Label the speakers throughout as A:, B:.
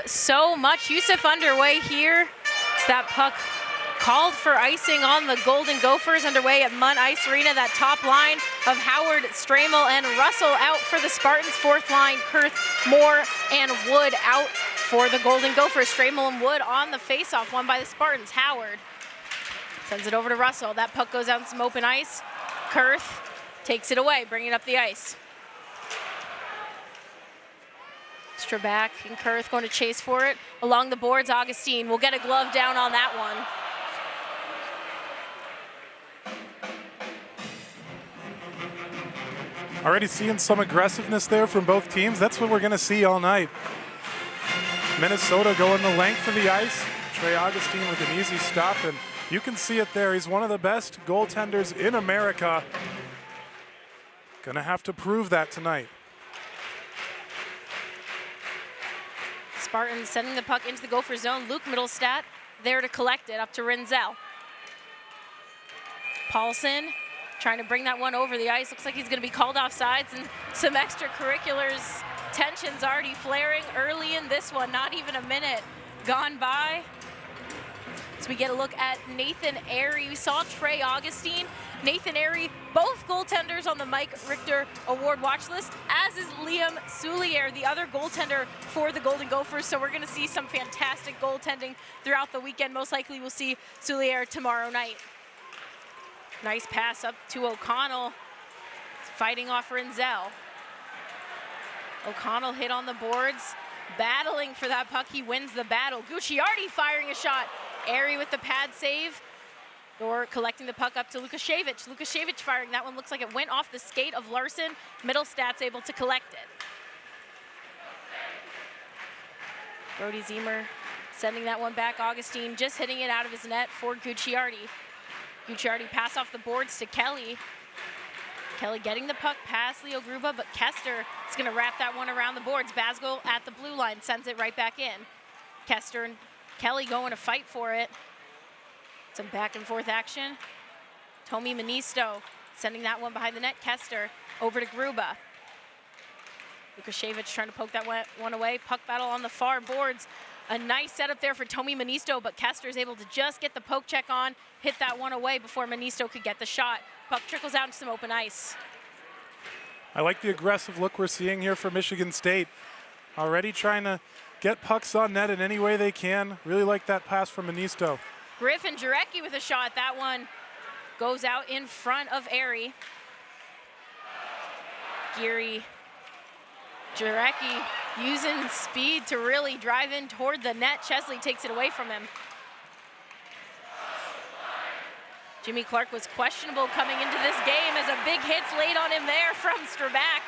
A: so much. Yusuf underway here. It's that puck called for icing on the Golden Gophers underway at Munn Ice Arena. That top line of Howard, Stramel, and Russell out for the Spartans. Fourth line, Kurth, Moore, and Wood out for the Golden Gophers. Stramel and Wood on the faceoff, won by the Spartans. Howard sends it over to Russell. That puck goes out in some open ice. Kurth takes it away, bringing it up the ice. Strabak and Kurth going to chase for it. Along the boards, Augustine will get a glove down on that one.
B: Already seeing some aggressiveness there from both teams. That's what we're going to see all night. Minnesota going the length of the ice. Trey Augustine with an easy stop, and you can see it there. He's one of the best goaltenders in America. Gonna have to prove that tonight.
A: Spartans sending the puck into the Gopher zone. Luke Middlestat there to collect it, up to Rinzel. Paulson trying to bring that one over the ice. Looks like he's gonna be called off sides, and some extracurriculars. Tensions already flaring early in this one, not even a minute gone by. So we get a look at Nathan Airy. We saw Trey Augustine, Nathan Airy, both goaltenders on the Mike Richter Award watch list, as is Liam Soulier, the other goaltender for the Golden Gophers. So we're gonna see some fantastic goaltending throughout the weekend. Most likely we'll see Soulier tomorrow night. Nice pass up to O'Connell, fighting off Rinzel. O'Connell hit on the boards, battling for that puck. He wins the battle. Gucciardi firing a shot. Airy with the pad save. Or collecting the puck up to Lukashevich. Lukashevich firing. That one looks like it went off the skate of Larson. Middlestat's able to collect it. Brody Zemer sending that one back. Augustine just hitting it out of his net for Gucciardi. Gucciardi pass off the boards to Kelly. Kelly getting the puck past Leo Gruba, but Kester is going to wrap that one around the boards. Basgel at the blue line sends it right back in. Kester and Kelly going to fight for it. Some back and forth action. Tommy Manisto sending that one behind the net. Kester over to Gruba. Lukashevich trying to poke that one away. Puck battle on the far boards. A nice setup there for Tommy Manisto, but Kester is able to just get the poke check on, hit that one away before Manisto could get the shot. Puck trickles out into some open ice.
B: I like the aggressive look we're seeing here for Michigan State. Already trying to get pucks on net in any way they can. Really like that pass from Manisto.
A: Griffin Jarecki with a shot. That one goes out in front of Airy. Geary Jarecki using speed to really drive in toward the net. Chesley takes it away from him. Jimmy Clark was questionable coming into this game as a big hit's laid on him there from Strabak.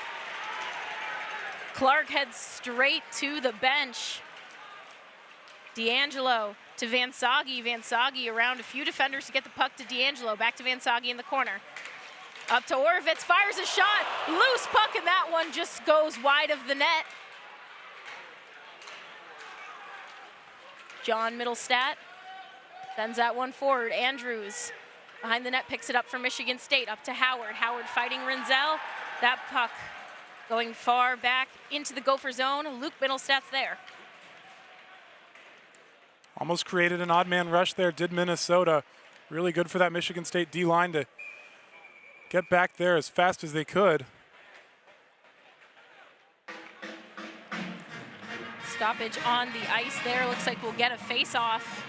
A: Clark heads straight to the bench. D'Angelo to Vansagi. Vansagi around a few defenders to get the puck to D'Angelo. Back to Vansagi in the corner. Up to Orovitz, fires a shot. Loose puck, and that one just goes wide of the net. John Middlestat sends that one forward. Andrews behind the net picks it up for Michigan State. Up to Howard. Howard fighting Rinzel. That puck going far back into the Gopher zone. Luke Middlestat's there.
B: Almost created an odd man rush there, did Minnesota. Really good for that Michigan State D-line to get back there as fast as they could.
A: Stoppage on the ice there. Looks like we'll get a face-off.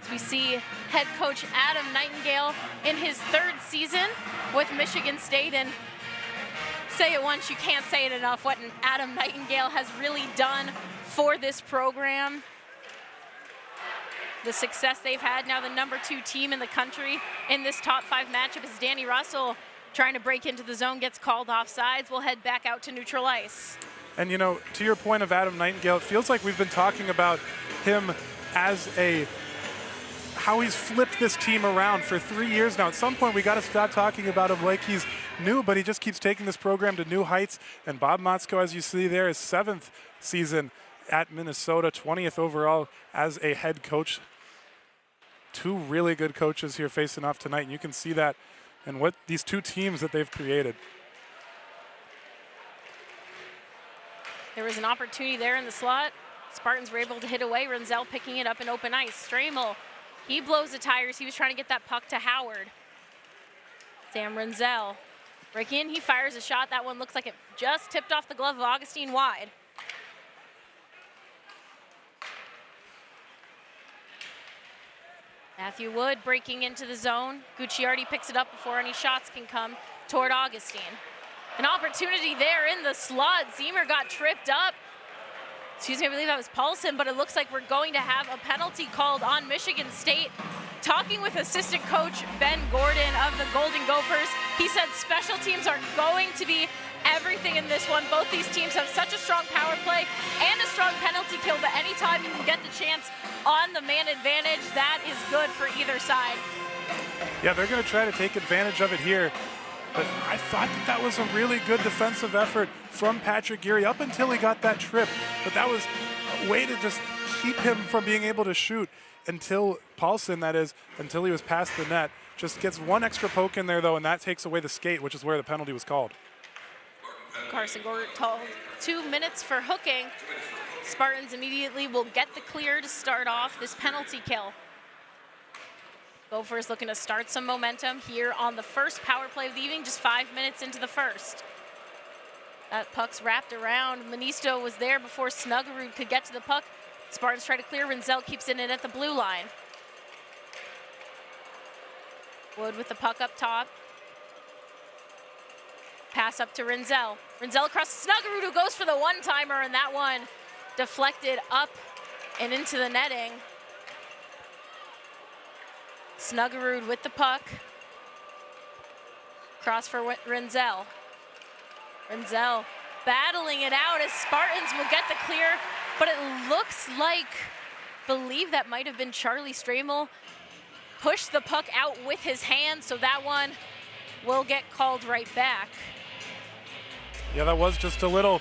A: As we see head coach Adam Nightingale in his third season with Michigan State, and say it once, you can't say it enough, what Adam Nightingale has really done for this program. The success they've had, now the #2 team in the country in this top 5 matchup, is Danny Russell trying to break into the zone, gets called off sides. We'll head back out to neutral ice.
B: And you know, to your point of Adam Nightingale, it feels like we've been talking about him as how he's flipped this team around for 3 years now. At some point, we got to stop talking about him like he's new, but he just keeps taking this program to new heights. And Bob Motzko, as you see there, his 7th season at Minnesota, 20th overall as a head coach. 2 really good coaches here facing off tonight, and you can see that in what these 2 teams that they've created.
A: There was an opportunity there in the slot. Spartans were able to hit away. Renzel picking it up in open ice. Stramel, he blows the tires. He was trying to get that puck to Howard. Sam Renzel breaking in, he fires a shot. That one looks like it just tipped off the glove of Augustine wide. Matthew Wood breaking into the zone. Gucciardi picks it up before any shots can come toward Augustine. An opportunity there in the slot. Zemer got tripped up. Excuse me, I believe that was Paulson, but it looks like we're going to have a penalty called on Michigan State. Talking with assistant coach Ben Gordon of the Golden Gophers, he said special teams are going to be everything in this one. Both these teams have such a strong power play and a strong penalty kill, but anytime you can get the chance on the man advantage, that is good for either side.
B: Yeah, they're going to try to take advantage of it here. But I thought that was a really good defensive effort from Patrick Geary up until he got that trip. But that was a way to just keep him from being able to shoot until Paulson, that is, until he was past the net. Just gets one extra poke in there, though, and that takes away the skate, which is where the penalty was called.
A: Carson Gort told 2 minutes for hooking. Spartans immediately will get the clear to start off this penalty kill. Gophers looking to start some momentum here on the first power play of the evening, just 5 minutes into the first. That puck's wrapped around. Manisto was there before Snuggerud could get to the puck. Spartans try to clear. Renzel keeps it in at the blue line. Wood with the puck up top. Pass up to Renzel. Renzel across to Snuggerud, who goes for the one-timer, and that one deflected up and into the netting. Snuggerud with the puck. Cross for Renzel. Renzel battling it out as Spartans will get the clear, but it looks like, believe that might have been Charlie Stramel, pushed the puck out with his hand, so that one will get called right back.
B: Yeah, that was just a little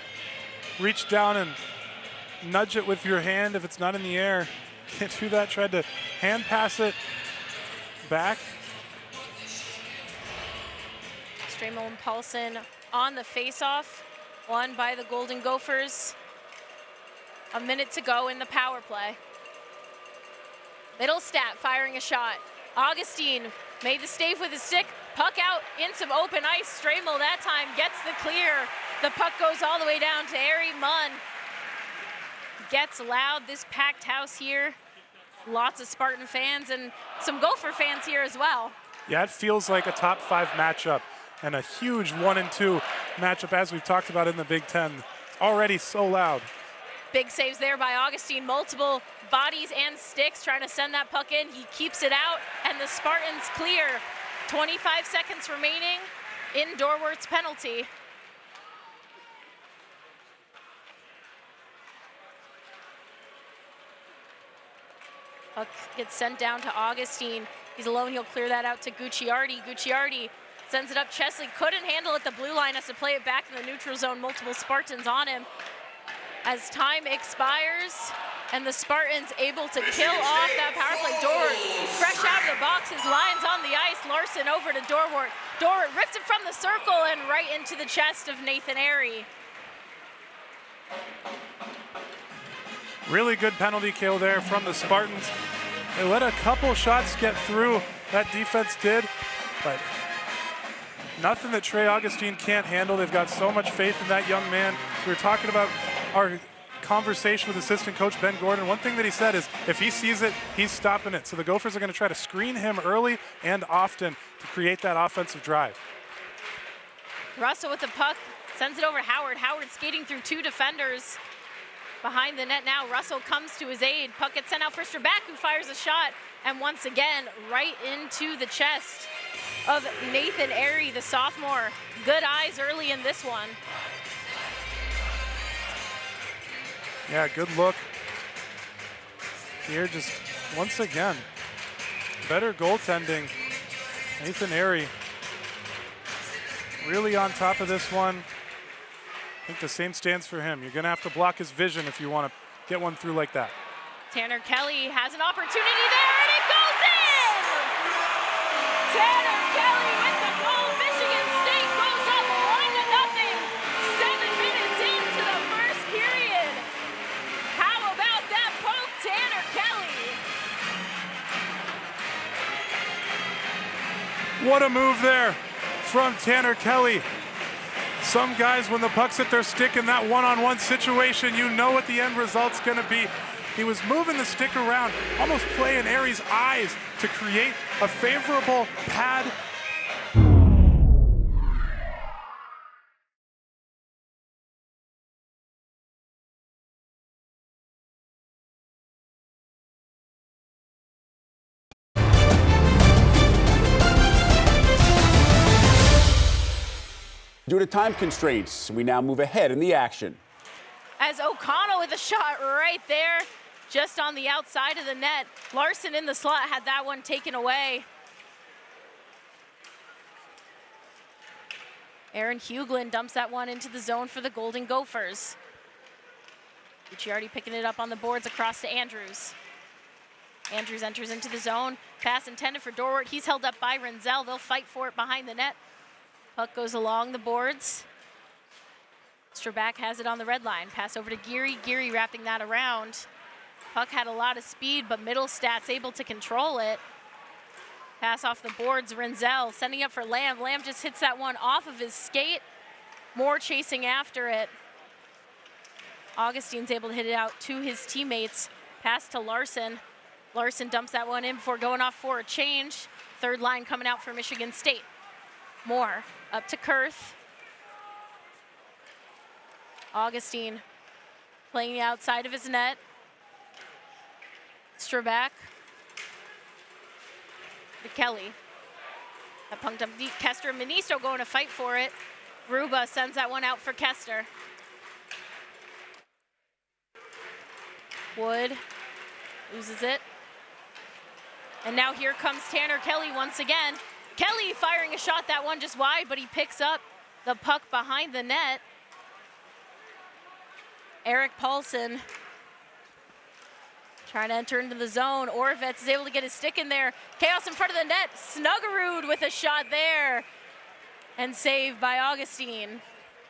B: reach down and nudge it with your hand if it's not in the air. Can't do that. Tried to hand pass it back.
A: Stramel and Paulson on the face-off, won by the Golden Gophers. A minute to go in the power play. Middlestat firing a shot. Augustine made the stave with his stick. Puck out in some open ice. Stramel that time gets the clear. The puck goes all the way down to Ari Munn. Gets loud, this packed house here. Lots of Spartan fans and some Gopher fans here as well.
B: Yeah, it feels like a top 5 matchup and a huge 1 and 2 matchup as we've talked about in the Big Ten. It's already so loud.
A: Big saves there by Augustine. Multiple bodies and sticks trying to send that puck in. He keeps it out and the Spartans clear. 25 seconds remaining in Dorwert's penalty. Puck gets sent down to Augustine. He's alone, he'll clear that out to Gucciardi. Gucciardi sends it up. Chesley couldn't handle it. The blue line has to play it back in the neutral zone. Multiple Spartans on him. As time expires and the Spartans able to kill off that power play. Dorwart fresh out of the box. His line's on the ice. Larson over to Dorwart. Dorwart rips it from the circle and right into the chest of Nathan Airy.
B: Really good penalty kill there from the Spartans. They let a couple shots get through, that defense did, but nothing that Trey Augustine can't handle. They've got so much faith in that young man. So we were talking about our conversation with assistant coach Ben Gordon. One thing that he said is if he sees it, he's stopping it. So the Gophers are going to try to screen him early and often to create that offensive drive.
A: Russell with the puck, sends it over to Howard. Howard skating through 2 defenders. Behind the net now, Russell comes to his aid. Puck gets sent out for Strabak, who fires a shot, and once again, right into the chest of Nathan Airy, the sophomore. Good eyes early in this one.
B: Yeah, good look. Here, just once again, better goaltending. Nathan Airy really on top of this one. I think the same stands for him. You're going to have to block his vision if you want to get one through like that.
A: Tanner Kelly has an opportunity there, and it goes in! Tanner Kelly with the goal. Michigan State goes up 1-0. 7 minutes into the first period.
B: What a move there from Tanner Kelly. Some guys, when the puck's at their stick in that one-on-one situation, you know what the end result's gonna be. He was moving the stick around, almost playing Aries' eyes to create a favorable pad.
C: Due to time constraints, we now move ahead in the action.
A: As O'Connell with a shot right there, just on the outside of the net. Larson in the slot had that one taken away. Aaron Huglin dumps that one into the zone for the Golden Gophers. Gucciardi picking it up on the boards across to Andrews. Andrews enters into the zone. Pass intended for Dorwart. He's held up by Renzel. They'll fight for it behind the net. Puck goes along the boards. Strabak has it on the red line. Pass over to Geary. Geary wrapping that around. Puck had a lot of speed, but Middlestat's able to control it. Pass off the boards. Renzel sending up for Lamb. Lamb just hits that one off of his skate. Moore chasing after it. Augustine's able to hit it out to his teammates. Pass to Larson. Larson dumps that one in before going off for a change. Third line coming out for Michigan State. Moore up to Kurth. Augustine playing the outside of his net. Strabak to Kelly. That punked up deep. Kester and Ministro going to fight for it. Ruba sends that one out for Kester. Wood loses it. And now here comes Tanner Kelly once again. Kelly firing a shot, that one just wide, but he picks up the puck behind the net. Eric Paulson trying to enter into the zone. Orovets is able to get his stick in there. Chaos in front of the net. Snuggerud with a shot there. And saved by Augustine.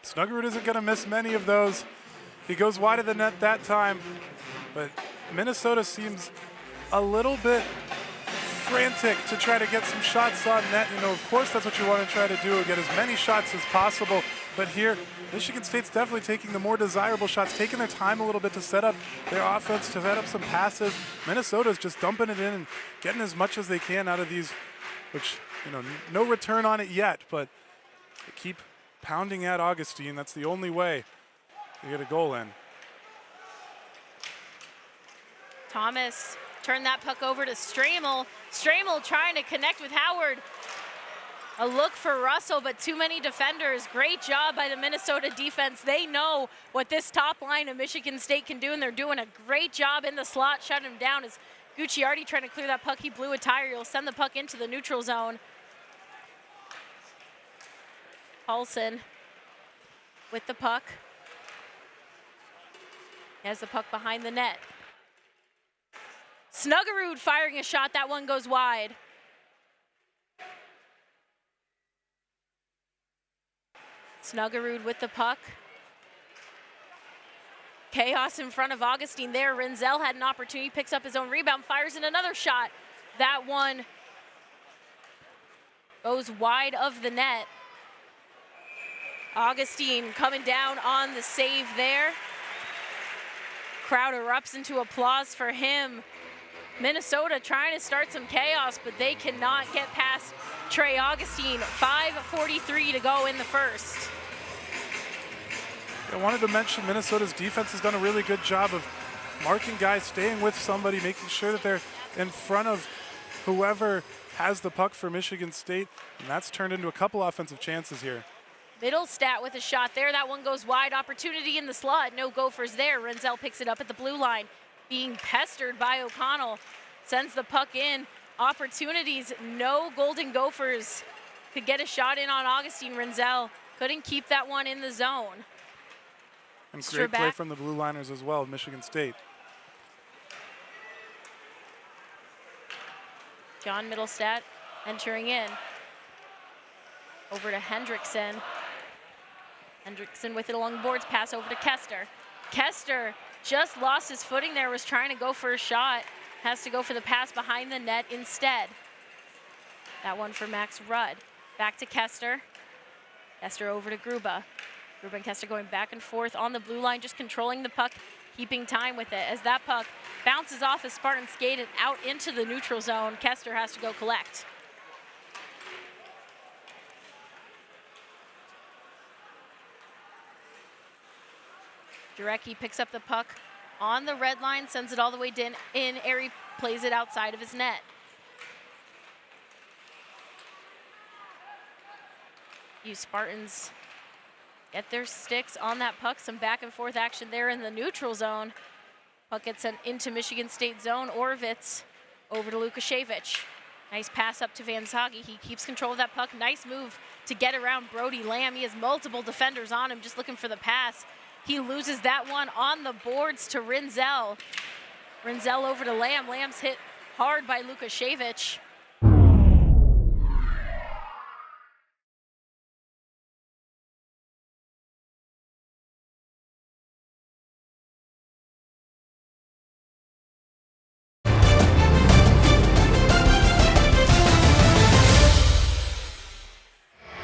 B: Snuggerud isn't going to miss many of those. He goes wide of the net that time. But Minnesota seems a little bit frantic to try to get some shots on net. You know, of course that's what you want to try to do, get as many shots as possible. But here, Michigan State's definitely taking the more desirable shots, taking their time a little bit to set up their offense, to set up some passes. Minnesota's just dumping it in and getting as much as they can out of these, which, you know, no return on it yet, but they keep pounding at Augustine. That's the only way to get a goal in.
A: Thomas turned that puck over to Stramel. Stramel trying to connect with Howard. A look for Russell, but too many defenders. Great job by the Minnesota defense. They know what this top line of Michigan State can do, and they're doing a great job in the slot, shutting him down. As Gucciardi trying to clear that puck, he blew a tire. He'll send the puck into the neutral zone. Paulson with the puck. He has the puck behind the net. Snuggerud firing a shot. That one goes wide. Snuggerud with the puck. Chaos in front of Augustine there. Renzel had an opportunity, picks up his own rebound, fires in another shot. That one goes wide of the net. Augustine coming down on the save there. Crowd erupts into applause for him. Minnesota trying to start some chaos, but they cannot get past Trey Augustine. 5:43 to go in the first.
B: I wanted to mention Minnesota's defense has done a really good job of marking guys, staying with somebody, making sure that they're in front of whoever has the puck for Michigan State, and that's turned into a couple offensive chances here.
A: Middlestat with a shot there. That one goes wide. Opportunity in the slot. No Gophers there. Renzel picks it up at the blue line. Being pestered by O'Connell. Sends the puck in. Opportunities. No Golden Gophers could get a shot in on Augustine. Renzel couldn't keep that one in the zone.
B: And great play from the blue liners as well, Michigan State.
A: John Middlestat entering in. Over to Hendrickson. Hendrickson with it along the boards. Pass over to Kester. Kester just lost his footing there, was trying to go for a shot. Has to go for the pass behind the net instead. That one for Max Rudd. Back to Kester. Kester over to Gruba. Gruba and Kester going back and forth on the blue line, just controlling the puck, keeping time with it. As that puck bounces off a Spartan skate and out into the neutral zone, Kester has to go collect. Jarecki picks up the puck on the red line, sends it all the way in. Airy plays it outside of his net. You Spartans get their sticks on that puck. Some back and forth action there in the neutral zone. Puck gets sent into Michigan State zone. Orovitz over to Lukashevich. Nice pass up to Van Sage. He keeps control of that puck. Nice move to get around Brody Lamb. He has multiple defenders on him, just looking for the pass. He loses that one on the boards to Rinzel. Rinzel over to Lamb. Lamb's hit hard by Lukashevich.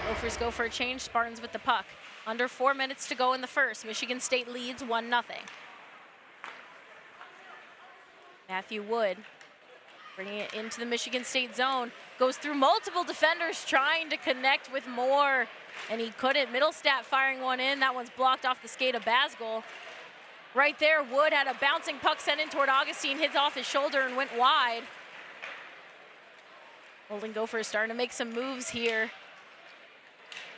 A: Gophers go for a change. Spartans with the puck. Under 4 minutes to go in the first. Michigan State leads 1-0. Matthew Wood bringing it into the Michigan State zone. Goes through multiple defenders trying to connect with Moore, and he couldn't. Middlestat firing one in. That one's blocked off the skate of Basgul. Right there, Wood had a bouncing puck sent in toward Augustine, hits off his shoulder and went wide. Golden Gophers starting to make some moves here.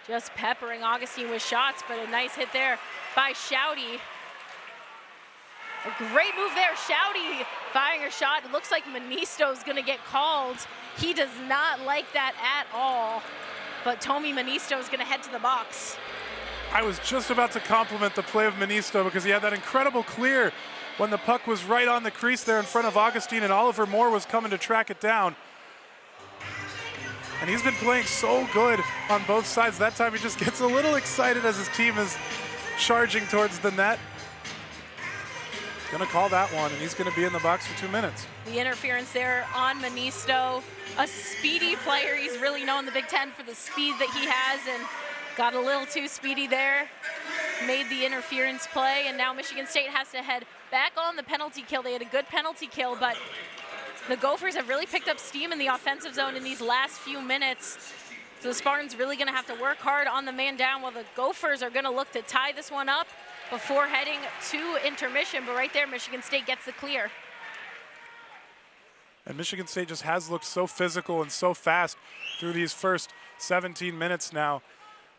A: Just peppering Augustine with shots, but a nice hit there by Shouty. A great move there. Shouty firing a shot. It looks like Manisto's gonna get called. He does not like that at all. But Tomi Manisto's gonna head to the box.
B: I was just about to compliment the play of Manisto because he had that incredible clear when the puck was right on the crease there in front of Augustine, and Oliver Moore was coming to track it down. And he's been playing so good on both sides. That time he just gets a little excited as his team is charging towards the net. Gonna call that one, and he's gonna be in the box for 2 minutes.
A: The interference there on Manisto. A speedy player. He's really known the Big Ten for the speed that he has, and got a little too speedy there. Made the interference play, and now Michigan State has to head back on the penalty kill. They had a good penalty kill, but the Gophers have really picked up steam in the offensive zone in these last few minutes. So the Spartans really gonna have to work hard on the man down, while the Gophers are gonna look to tie this one up before heading to intermission. But right there, Michigan State gets the clear.
B: And Michigan State just has looked so physical and so fast through these first 17 minutes now.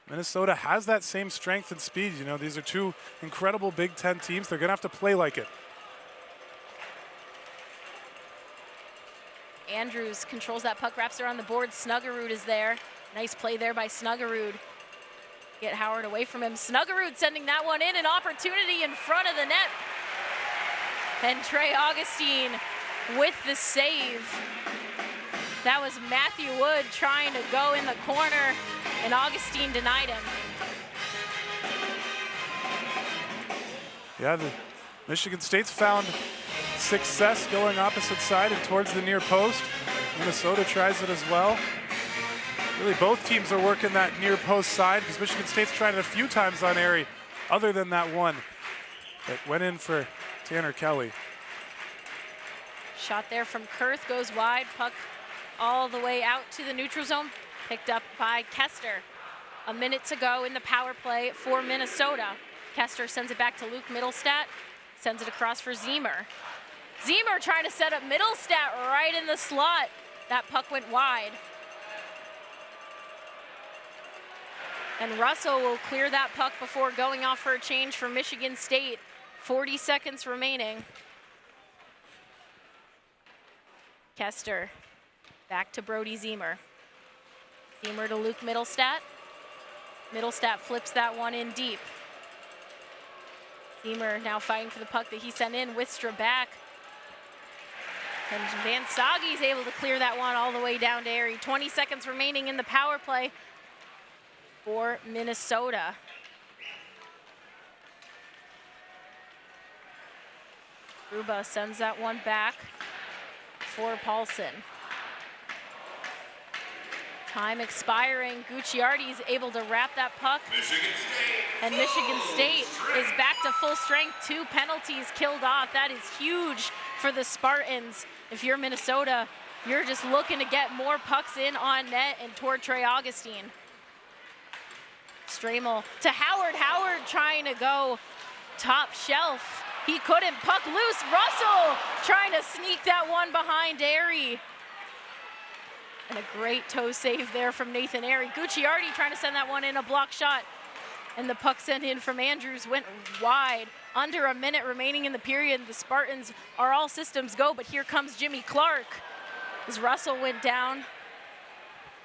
B: Minnesota has that same strength and speed. You know, these are two incredible Big Ten teams. They're gonna have to play like it.
A: Andrews controls that puck, wraps around the board. Snuggerud is there. Nice play there by Snuggerud. Get Howard away from him. Snuggerud sending that one in, an opportunity in front of the net. And Trey Augustine with the save. That was Matthew Wood trying to go in the corner, and Augustine denied him.
B: Yeah, the Michigan State's found success going opposite side and towards the near post. Minnesota tries it as well. Really, both teams are working that near post side, because Michigan State's tried it a few times on Airy, other than that one that went in for Tanner Kelly.
A: Shot there from Kurth goes wide. Puck all the way out to the neutral zone. Picked up by Kester. A minute to go in the power play for Minnesota. Kester sends it back to Luke Middlestat. Sends it across for Zemer. Zemer trying to set up Middlestat right in the slot. That puck went wide. And Russell will clear that puck before going off for a change for Michigan State. 40 seconds remaining. Kester back to Brody Zemer. Zemer to Luke Middlestat. Middlestat flips that one in deep. Zemer now fighting for the puck that he sent in. Wistra back. And Van Sage's able to clear that one all the way down to Airy. 20 seconds remaining in the power play for Minnesota. Gruba sends that one back for Paulson. Time expiring. Gucciardi is able to wrap that puck. And Michigan State is back to full strength. 2 penalties killed off. That is huge for the Spartans. If you're Minnesota, you're just looking to get more pucks in on net and toward Trey Augustine. Stramel to Howard. Howard trying to go top shelf. He couldn't. Puck loose. Russell trying to sneak that one behind Airy. And a great toe save there from Nathan Airy. Gucciardi trying to send that one in, a block shot. And the puck sent in from Andrews went wide. Under a minute remaining in the period. The Spartans are all systems go, but here comes Jimmy Clark. As Russell went down,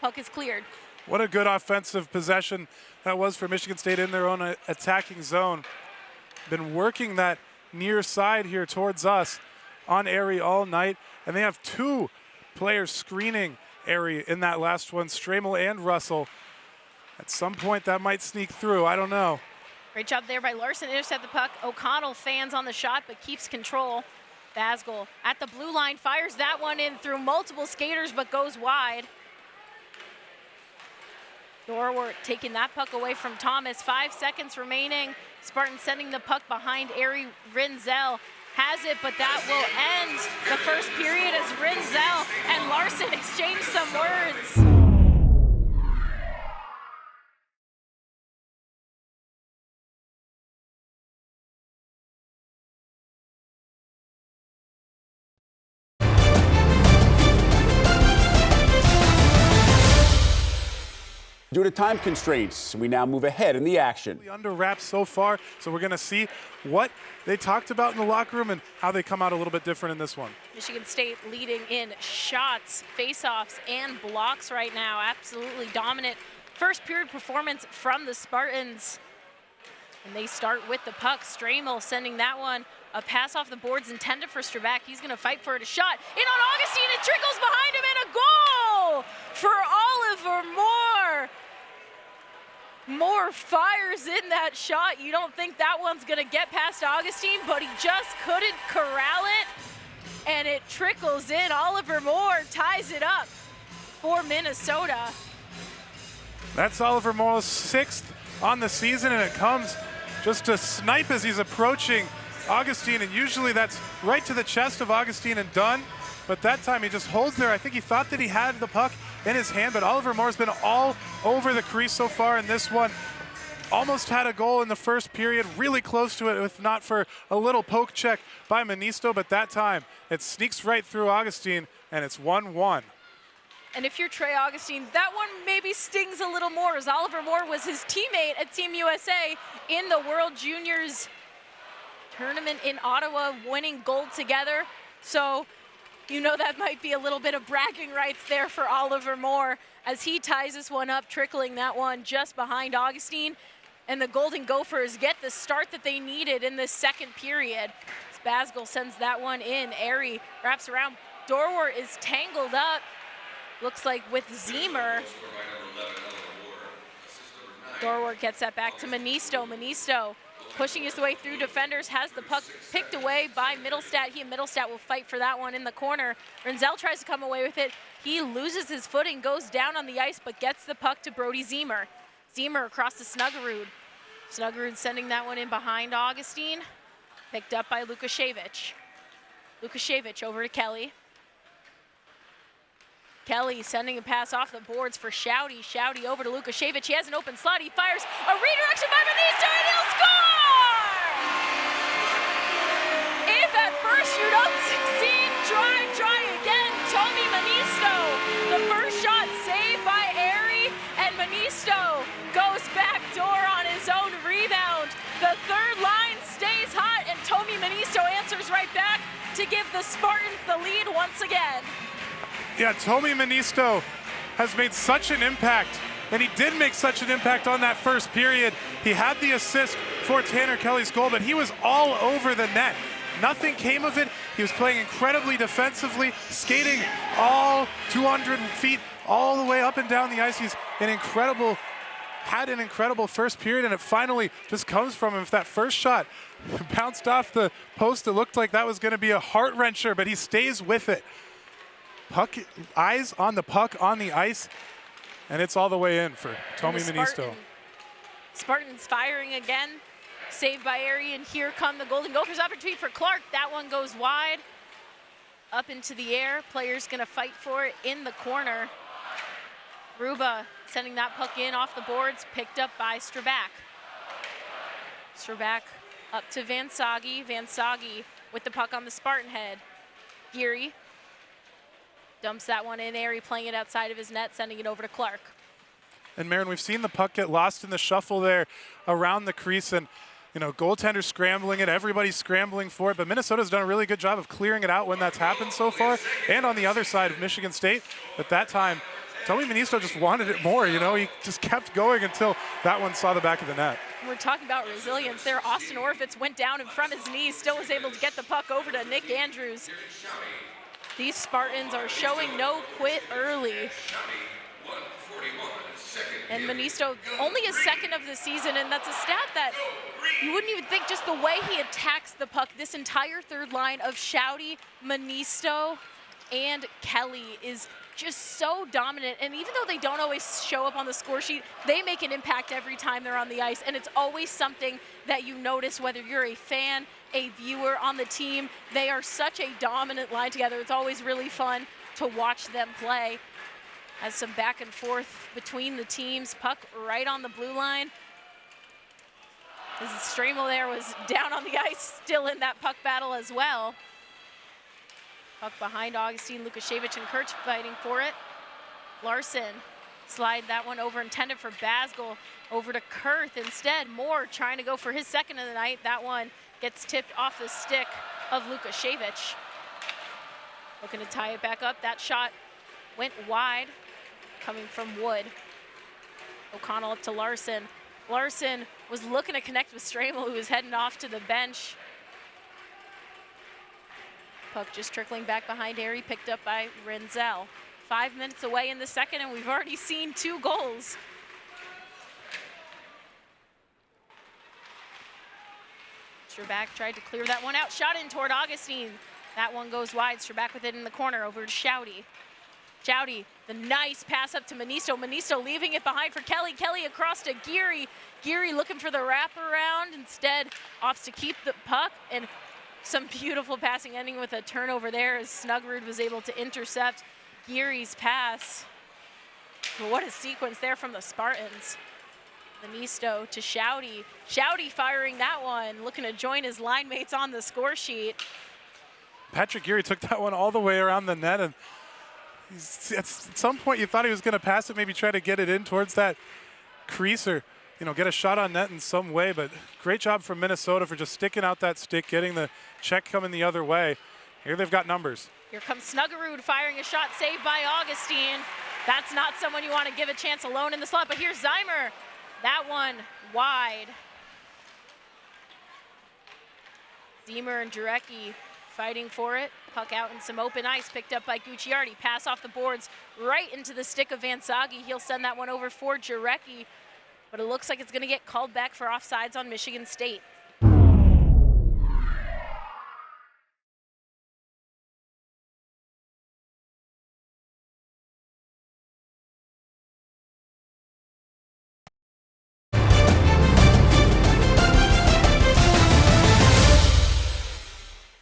A: puck is cleared.
B: What a good offensive possession that was for Michigan State in their own attacking zone. Been working that near side here towards us on Airy all night. And they have 2 players screening Airy in that last one, Stramel and Russell. At some point that might sneak through, I don't know.
A: Great job there by Larson, intercept the puck. O'Connell fans on the shot but keeps control. Basgel at the blue line, fires that one in through multiple skaters but goes wide. Dorwart taking that puck away from Thomas. 5 seconds remaining. Spartans sending the puck behind Airy. Rinzel has it, but that will end the first period as Rinzel and Larson exchange some words.
C: Due to time constraints, we now move ahead in the action.
B: Under wraps so far, so we're going to see what they talked about in the locker room and how they come out a little bit different in this one.
A: Michigan State leading in shots, faceoffs, and blocks right now. Absolutely dominant first period performance from the Spartans. And they start with the puck. Stramel sending that one. A pass off the boards intended for Strabak. He's going to fight for it. A shot in on Augustine. It trickles behind him, and a goal for Oliver Moore. Moore fires in that shot. You don't think that one's going to get past Augustine, but he just couldn't corral it, and it trickles in. Oliver Moore ties it up for Minnesota.
B: That's Oliver Moore's 6th on the season, and it comes just a snipe as he's approaching Augustine, and usually that's right to the chest of Augustine and done, but that time he just holds there. I think he thought that he had the puck in his hand, but Oliver Moore's been all over the crease so far in this one. Almost had a goal in the first period, really close to it, if not for a little poke check by Manisto, but that time it sneaks right through Augustine, and it's 1-1.
A: And if you're Trey Augustine, that one maybe stings a little more, as Oliver Moore was his teammate at Team USA in the World Juniors tournament in Ottawa, winning gold together. So, you know, that might be a little bit of bragging rights there for Oliver Moore as he ties this one up, trickling that one just behind Augustine. And the Golden Gophers get the start that they needed in this second period. Basgel sends that one in. Airy wraps around. Dorwart is tangled up, looks like with Zemer. Dorwart gets that back to Manisto. Manisto pushing his way through defenders, has the puck picked away by Middlestat. He and Middlestat will fight for that one in the corner. Rinzel tries to come away with it. He loses his footing, goes down on the ice, but gets the puck to Brody Zemer. Zemer across to Snuggerud. Snuggerud sending that one in behind Augustine. Picked up by Lukashevich. Lukashevich over to Kelly. Kelly sending a pass off the boards for Shouty. Shouty over to Lukashevich. He has an open slot. He fires a redirection by Manisto, and he'll score! If at first you don't succeed, try again. Tommy Manisto. The first shot saved by Airy, and Manisto goes back door on his own rebound. The third line stays hot, and Tommy Manisto answers right back to give the Spartans the lead once again.
B: Yeah, Tommy Manisto has made such an impact, and he did make such an impact on that first period. He had the assist for Tanner Kelly's goal, but he was all over the net. Nothing came of it. He was playing incredibly defensively, skating all 200 feet all the way up and down the ice. He's had an incredible first period, and it finally just comes from him. If that first shot bounced off the post, it looked like that was going to be a heart-wrencher, but he stays with it. Puck, eyes on the puck on the ice. And it's all the way in for Tommy Ministo.
A: Spartans firing again. Saved by Airy, and here come the Golden Gophers. Opportunity for Clark. That one goes wide. Up into the air. Player's going to fight for it in the corner. Ruba sending that puck in off the boards, picked up by Strabak. Strabak up to Vansagi. Vansagi with the puck on the Spartan head. Geary dumps that one in. Airy playing it outside of his net, sending it over to Clark.
B: And Marin, we've seen the puck get lost in the shuffle there around the crease, and goaltender scrambling it, everybody's scrambling for it, but Minnesota's done a really good job of clearing it out when that's happened so far. And on the other side of Michigan State, at that time, Tommy Ministo just wanted it more, he just kept going until that one saw the back of the net.
A: We're talking about resilience there. Austin Orfitz went down in front of his knees, still was able to get the puck over to Nick Andrews. These Spartans are showing no quit early. And Ministo only his second of the season, and that's a stat that you wouldn't even think, just the way he attacks the puck. This entire third line of Shouty, Ministo, and Kelly is just so dominant. And even though they don't always show up on the score sheet, they make an impact every time they're on the ice. And it's always something that you notice, whether you're a fan, a viewer on the team. They are such a dominant line together. It's always really fun to watch them play. As some back and forth between the teams. Puck right on the blue line. As Stramel there was down on the ice, still in that puck battle as well. Puck behind Augustine, Lukashevich, and Kurtz fighting for it. Larson slide that one over, intended for Basgel, over to Kurth instead. Moore trying to go for his second of the night. That one gets tipped off the stick of Lukashevich. Looking to tie it back up. That shot went wide, coming from Wood. O'Connell up to Larson. Larson was looking to connect with Stramel, who was heading off to the bench. Puck just trickling back behind Airy, picked up by Renzel. 5 minutes away in the second, and we've already seen 2 goals. Strabak tried to clear that one out. Shot in toward Augustine. That one goes wide. Strabak with it in the corner, over to Shouty. Shouty, the nice pass up to Ministo. Ministo leaving it behind for Kelly. Kelly across to Geary. Geary looking for the wraparound. Instead, opts to keep the puck. And some beautiful passing, ending with a turnover there as Snuggerud was able to intercept Geary's pass. But what a sequence there from the Spartans. Ministo to Shouty. Shouty firing that one, looking to join his line mates on the score sheet.
B: Patrick Geary took that one all the way around the net, and at some point you thought he was going to pass it, maybe try to get it in towards that crease, or get a shot on net in some way. But great job from Minnesota for just sticking out that stick, getting the check coming the other way. Here they've got numbers.
A: Here comes Snuggerud firing a shot, saved by Augustine. That's not someone you want to give a chance alone in the slot, but here's Zeimer. That one wide. Zeimer and Jarecki fighting for it. Puck out in some open ice, picked up by Gucciardi. Pass off the boards right into the stick of Vansagi. He'll send that one over for Jarecki, but it looks like it's going to get called back for offsides on Michigan State.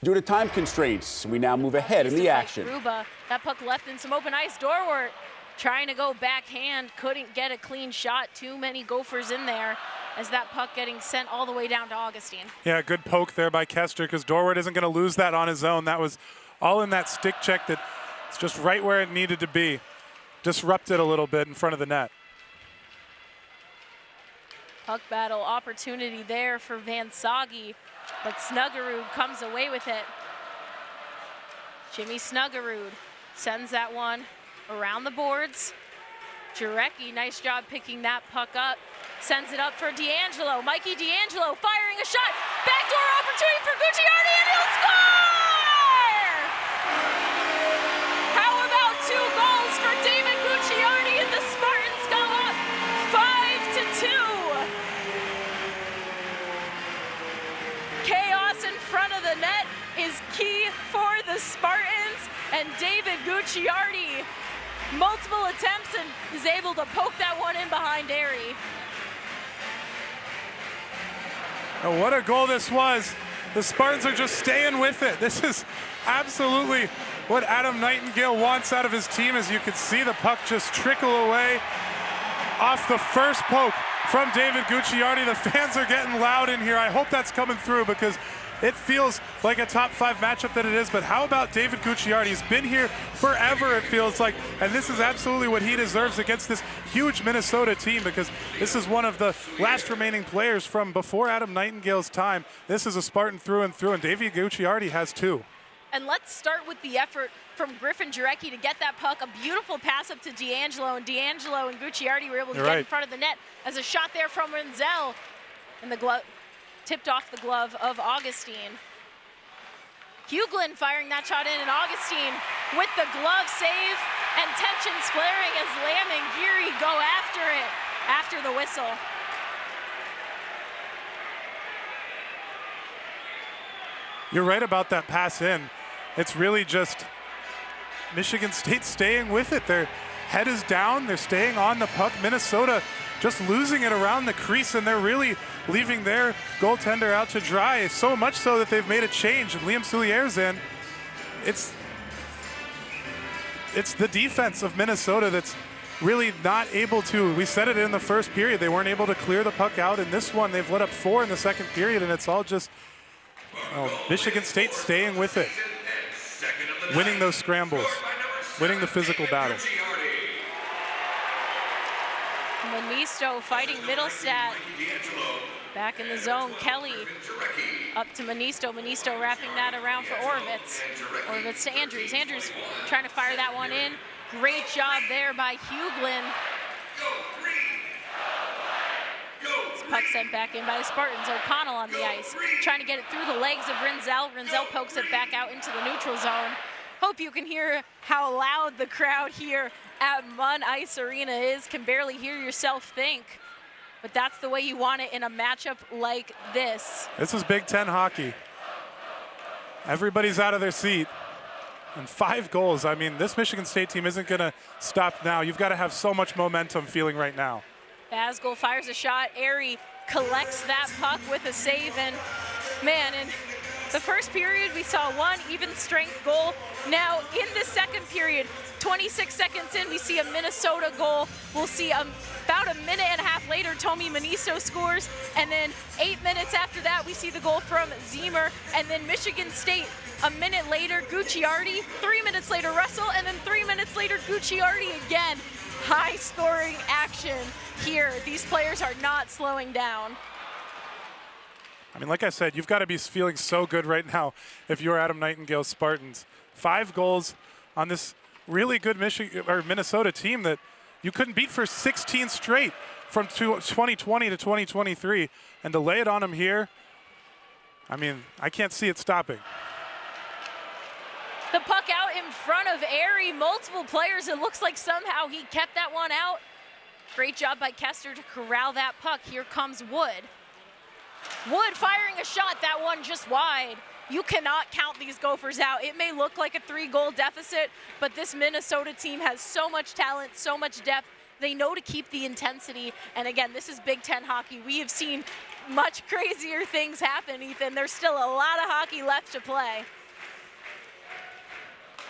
C: Due to time constraints, we now move ahead in the action.
A: Ruba, that puck left in some open ice. Dorwart trying to go backhand, couldn't get a clean shot. Too many Gophers in there as that puck getting sent all the way down to Augustine.
B: Yeah, good poke there by Kester, because Dorwart isn't going to lose that on his own. That was all in that stick check that it's just right where it needed to be. Disrupted a little bit in front of the net.
A: Puck battle opportunity there for Vansagi, but Snuggerud comes away with it. Jimmy Snuggerud sends that one around the boards. Jarecki, nice job picking that puck up. Sends it up for D'Angelo. Mikey D'Angelo firing a shot. Backdoor opportunity for Gucciardi, and he'll score! How about 2 goals for David Gucciardi, and the Spartans go up 5-2. Chaos in front of the net is key for the Spartans, and David Gucciardi multiple attempts and is able to poke that one in behind Airy.
B: Oh, what a goal this was. The Spartans are just staying with it. This is absolutely what Adam Nightingale wants out of his team. As you can see, the puck just trickle away off the first poke from David Gucciardi. The fans are getting loud in here. I hope that's coming through because it feels like a top 5 matchup that it is. But how about David Gucciardi? He's been here forever, it feels like, and this is absolutely what he deserves against this huge Minnesota team, because this is one of the last remaining players from before Adam Nightingale's time. This is a Spartan through and through, and David Gucciardi has 2.
A: And let's start with the effort from Griffin Jarecki to get that puck. A beautiful pass up to D'Angelo, and D'Angelo and Gucciardi were able to get in front of the net as a shot there from Renzel, and the glove tipped off the glove of Augustine. Hughlin firing that shot in, and Augustine with the glove save, and tensions flaring as Lamb and Geary go after it after the whistle.
B: You're right about that pass in. It's really just Michigan State staying with it. Their head is down, they're staying on the puck. Minnesota just losing it around the crease, and they're really leaving their goaltender out to dry, so much so that they've made a change, and Liam Soulier's in. It's the defense of Minnesota that's really not able to, we said it in the first period, they weren't able to clear the puck out. In this one, they've let up 4 in the second period, and it's all just Michigan State staying with it, winning those scrambles, winning the physical battle.
A: Manisto fighting Middlestat. Back in the zone, Kelly up to Manisto. Manisto wrapping that around for Orovitz. Orovitz to Andrews. Andrews trying to fire that one in. Great job there by Hughlin. This puck sent back in by the Spartans. O'Connell on the ice, trying to get it through the legs of Renzel. Renzel pokes it back out into the neutral zone. Hope you can hear how loud the crowd here at Munn Ice Arena is. Can barely hear yourself think, but that's the way you want it in a matchup like this.
B: This is Big Ten hockey. Everybody's out of their seat. And 5 goals. I mean, this Michigan State team isn't going to stop now. You've got to have so much momentum feeling right now.
A: Basgol fires a shot. Airy collects that puck with a save, and man, in the first period we saw 1 even strength goal. Now in the second period, 26 seconds in, we see a Minnesota goal. We'll see about a minute and a half later, Tommy Manisto scores, and then 8 minutes after that, we see the goal from Zemer, and then Michigan State a minute later, Gucciardi, 3 minutes later, Russell, and then 3 minutes later, Gucciardi again. High scoring action here. These players are not slowing down.
B: I mean, like I said, you've got to be feeling so good right now if you're Adam Nightingale's Spartans. 5 goals on this really good Minnesota team that you couldn't beat for 16 straight from 2020 to 2023. And to lay it on them here, I mean, I can't see it stopping.
A: The puck out in front of Airy, multiple players. It looks like somehow he kept that one out. Great job by Kester to corral that puck. Here comes Wood. Wood firing a shot, that one just wide. You cannot count these Gophers out. It may look like a 3-goal deficit, but this Minnesota team has so much talent, so much depth. They know to keep the intensity. And again, this is Big Ten hockey. We have seen much crazier things happen, Ethan. There's still a lot of hockey left to play.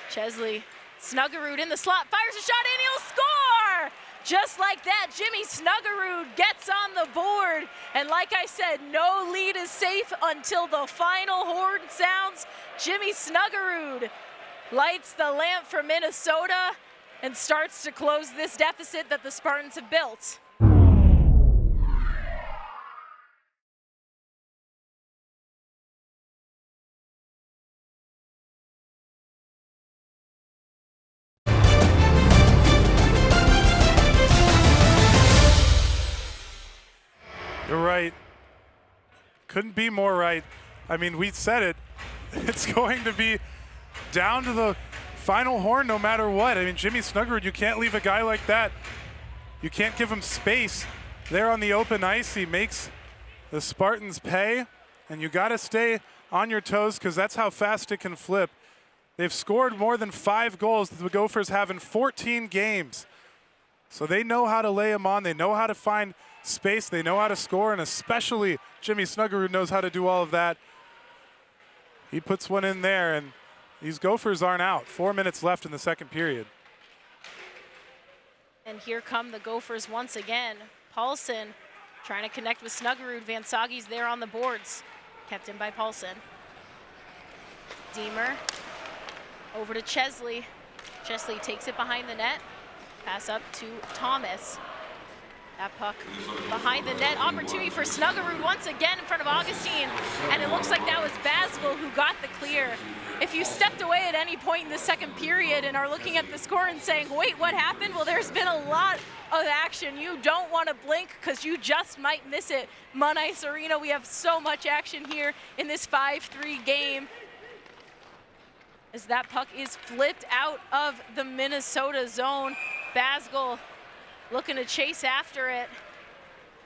A: Chesley, Snuggerud in the slot, fires a shot and he'll score! Just like that, Jimmy Snuggerud gets on the board. And like I said, no lead is safe until the final horn sounds. Jimmy Snuggerud lights the lamp for Minnesota and starts to close this deficit that the Spartans have built.
B: You're right. Couldn't be more right. I mean, we said it. It's going to be down to the final horn no matter what. I mean, Jimmy Snuggerud, you can't leave a guy like that. You can't give him space there on the open ice. He makes the Spartans pay, and you got to stay on your toes because that's how fast it can flip. They've scored more than 5 goals that the Gophers have in 14 games. So they know how to lay them on. They know how to find space. They know how to score, and especially Jimmy Snuggerud knows how to do all of that. He puts one in there, and these Gophers aren't out. 4 minutes left in the second period.
A: And here come the Gophers once again. Paulson trying to connect with Snuggerud. Van Sagi's there on the boards. Kept in by Paulson. Deemer over to Chesley. Chesley takes it behind the net. Pass up to Thomas. That puck behind the net. Opportunity for Snuggerud once again in front of Augustine. And it looks like that was Basville who got the clear. If you stepped away at any point in the second period and are looking at the score and saying, wait, what happened? Well, there's been a lot of action. You don't want to blink because you just might miss it. Mun Ice Arena, we have so much action here in this 5-3 game. As that puck is flipped out of the Minnesota zone. Basville looking to chase after it.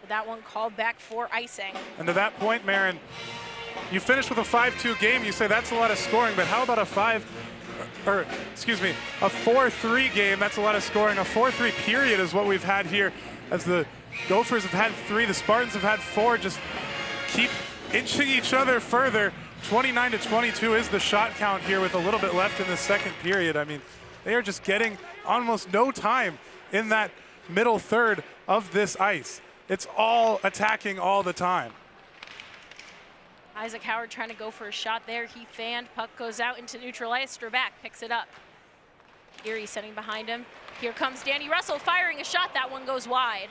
A: But that one called back for icing.
B: And to that point, Marin, you finish with a 5-2 game, you say that's a lot of scoring, but how about a 4-3 game? That's a lot of scoring. A 4-3 period is what we've had here, as the Gophers have had 3, the Spartans have had 4. Just keep inching each other further. 29-22 is the shot count here with a little bit left in the second period. I mean, they are just getting almost no time in that middle third of this ice. It's all attacking all the time.
A: Isaac Howard trying to go for a shot there. He fanned, puck goes out into neutral ice. Strabak picks it up. Erie sitting behind him. Here comes Danny Russell firing a shot. That one goes wide.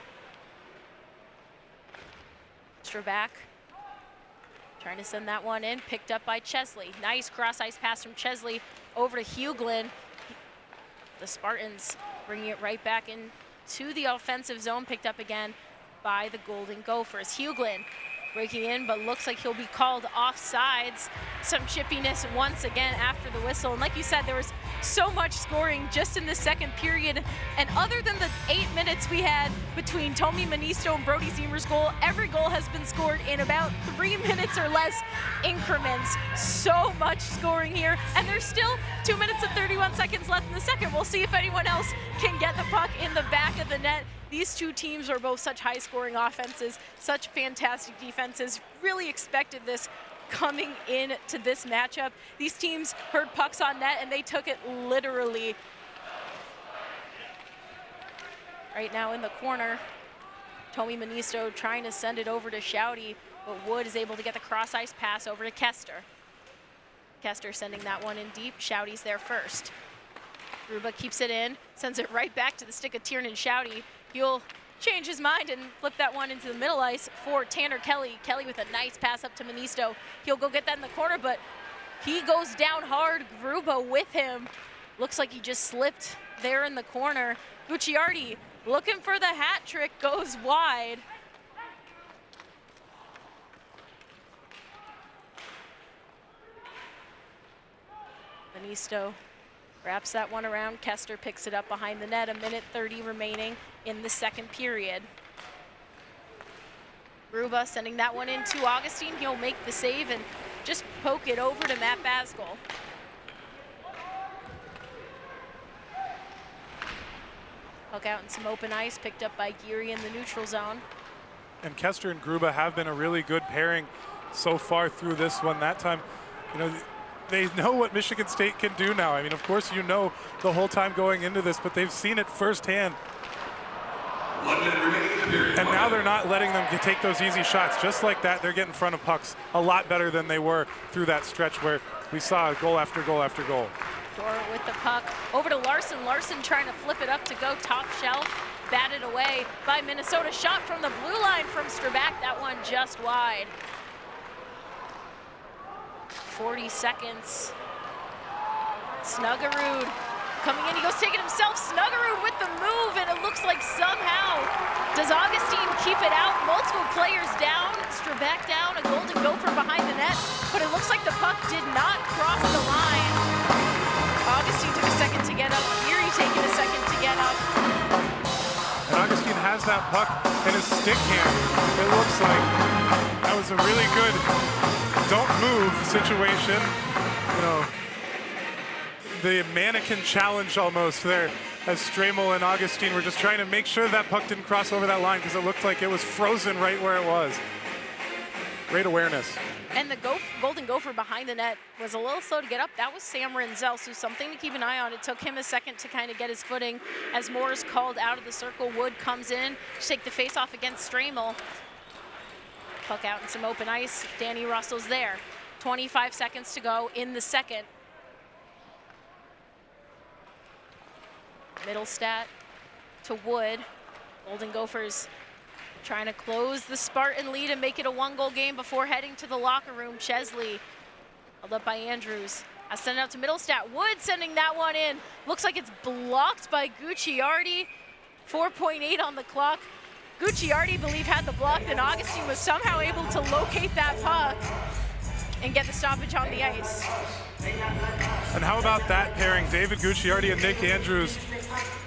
A: Strabak trying to send that one in, picked up by Chesley. Nice cross ice pass from Chesley over to Huglin. The Spartans bringing it right back into the offensive zone, picked up again by the Golden Gophers. Huglin breaking in, but looks like he'll be called offsides. Some chippiness once again after the whistle. And like you said, there was so much scoring just in the second period. And other than the 8 minutes we had between Tommy Manisto and Brody Zemer's goal, every goal has been scored in about 3 minutes or less increments. So much scoring here. And there's still 2 minutes and 31 seconds left in the second. We'll see if anyone else can get the puck in the back of the net. These two teams are both such high-scoring offenses, such fantastic defenses. Really expected this coming into this matchup. These teams heard pucks on net, and they took it literally. Right now in the corner, Tommy Manisto trying to send it over to Shouty, but Wood is able to get the cross-ice pass over to Kester. Kester sending that one in deep. Shouty's there first. Ruba keeps it in, sends it right back to the stick of Tiernan Shouty. He'll change his mind and flip that one into the middle ice for Tanner Kelly. Kelly with a nice pass up to Manisto. He'll go get that in the corner, but he goes down hard. Gruba with him. Looks like he just slipped there in the corner. Gucciardi looking for the hat trick, goes wide. Manisto wraps that one around. Kester picks it up behind the net. 1:30 remaining in the second period. Gruba sending that one in to Augustine. He'll make the save and just poke it over to Matt Basgall. Puck out in some open ice, picked up by Geary in the neutral zone.
B: And Kester and Gruba have been a really good pairing so far through this one. That time, you know, they know what Michigan State can do now. I mean, of course, you know the whole time going into this, but they've seen it firsthand. And now they're not letting them take those easy shots. Just like that, they're getting in front of pucks a lot better than they were through that stretch where we saw goal after goal after goal.
A: Dora with the puck over to Larson. Larson trying to flip it up to go top shelf. Batted away by Minnesota. Shot from the blue line from Strabak. That one just wide. 40 seconds. Snuggerud coming in, he goes take it himself. Snuggerud with the move, and it looks like somehow does Augustine keep it out. Multiple players down, Strabak down, a Golden Gopher behind the net, but it looks like the puck did not cross the line. Augustine took a second to get up, Geary taking a second to get up.
B: And Augustine has that puck in his stick hand. It looks like that was a really good don't move situation. You know, the mannequin challenge almost there, as Stramel and Augustine were just trying to make sure that puck didn't cross over that line because it looked like it was frozen right where it was. Great awareness.
A: And the Golden Gopher behind the net was a little slow to get up. That was Sam Renzel, so something to keep an eye on. It took him a second to kind of get his footing as Moore is called out of the circle. Wood comes in to take the face-off against Stramel. Puck out in some open ice. Danny Russell's there. 25 seconds to go in the second. Middlestat to Wood. Golden Gophers trying to close the Spartan lead and make it a one-goal game before heading to the locker room. Chesley held up by Andrews. I send it out to Middlestat. Wood sending that one in. Looks like it's blocked by Gucciardi. 4.8 on the clock. Gucciardi, I believe, had the block, and Augustine was somehow able to locate that puck and get the stoppage on the ice.
B: And how about that pairing, David Gucciardi and Nick Andrews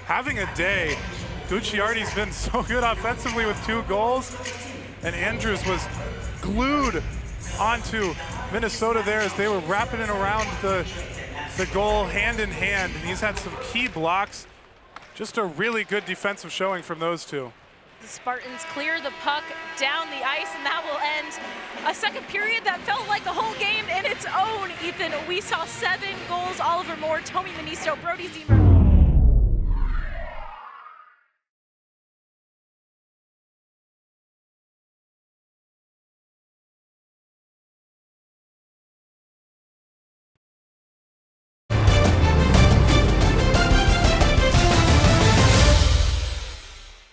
B: having a day. Gucciardi's been so good offensively with 2 goals, and Andrews was glued onto Minnesota there as they were wrapping it around the goal hand in hand, and he's had some key blocks. Just a really good defensive showing from those two.
A: The Spartans clear the puck down the ice, and that will end a second period that felt like a whole game in its own. Ethan, we saw 7 goals. Oliver Moore, Tommy Manisto, Brody Zemer.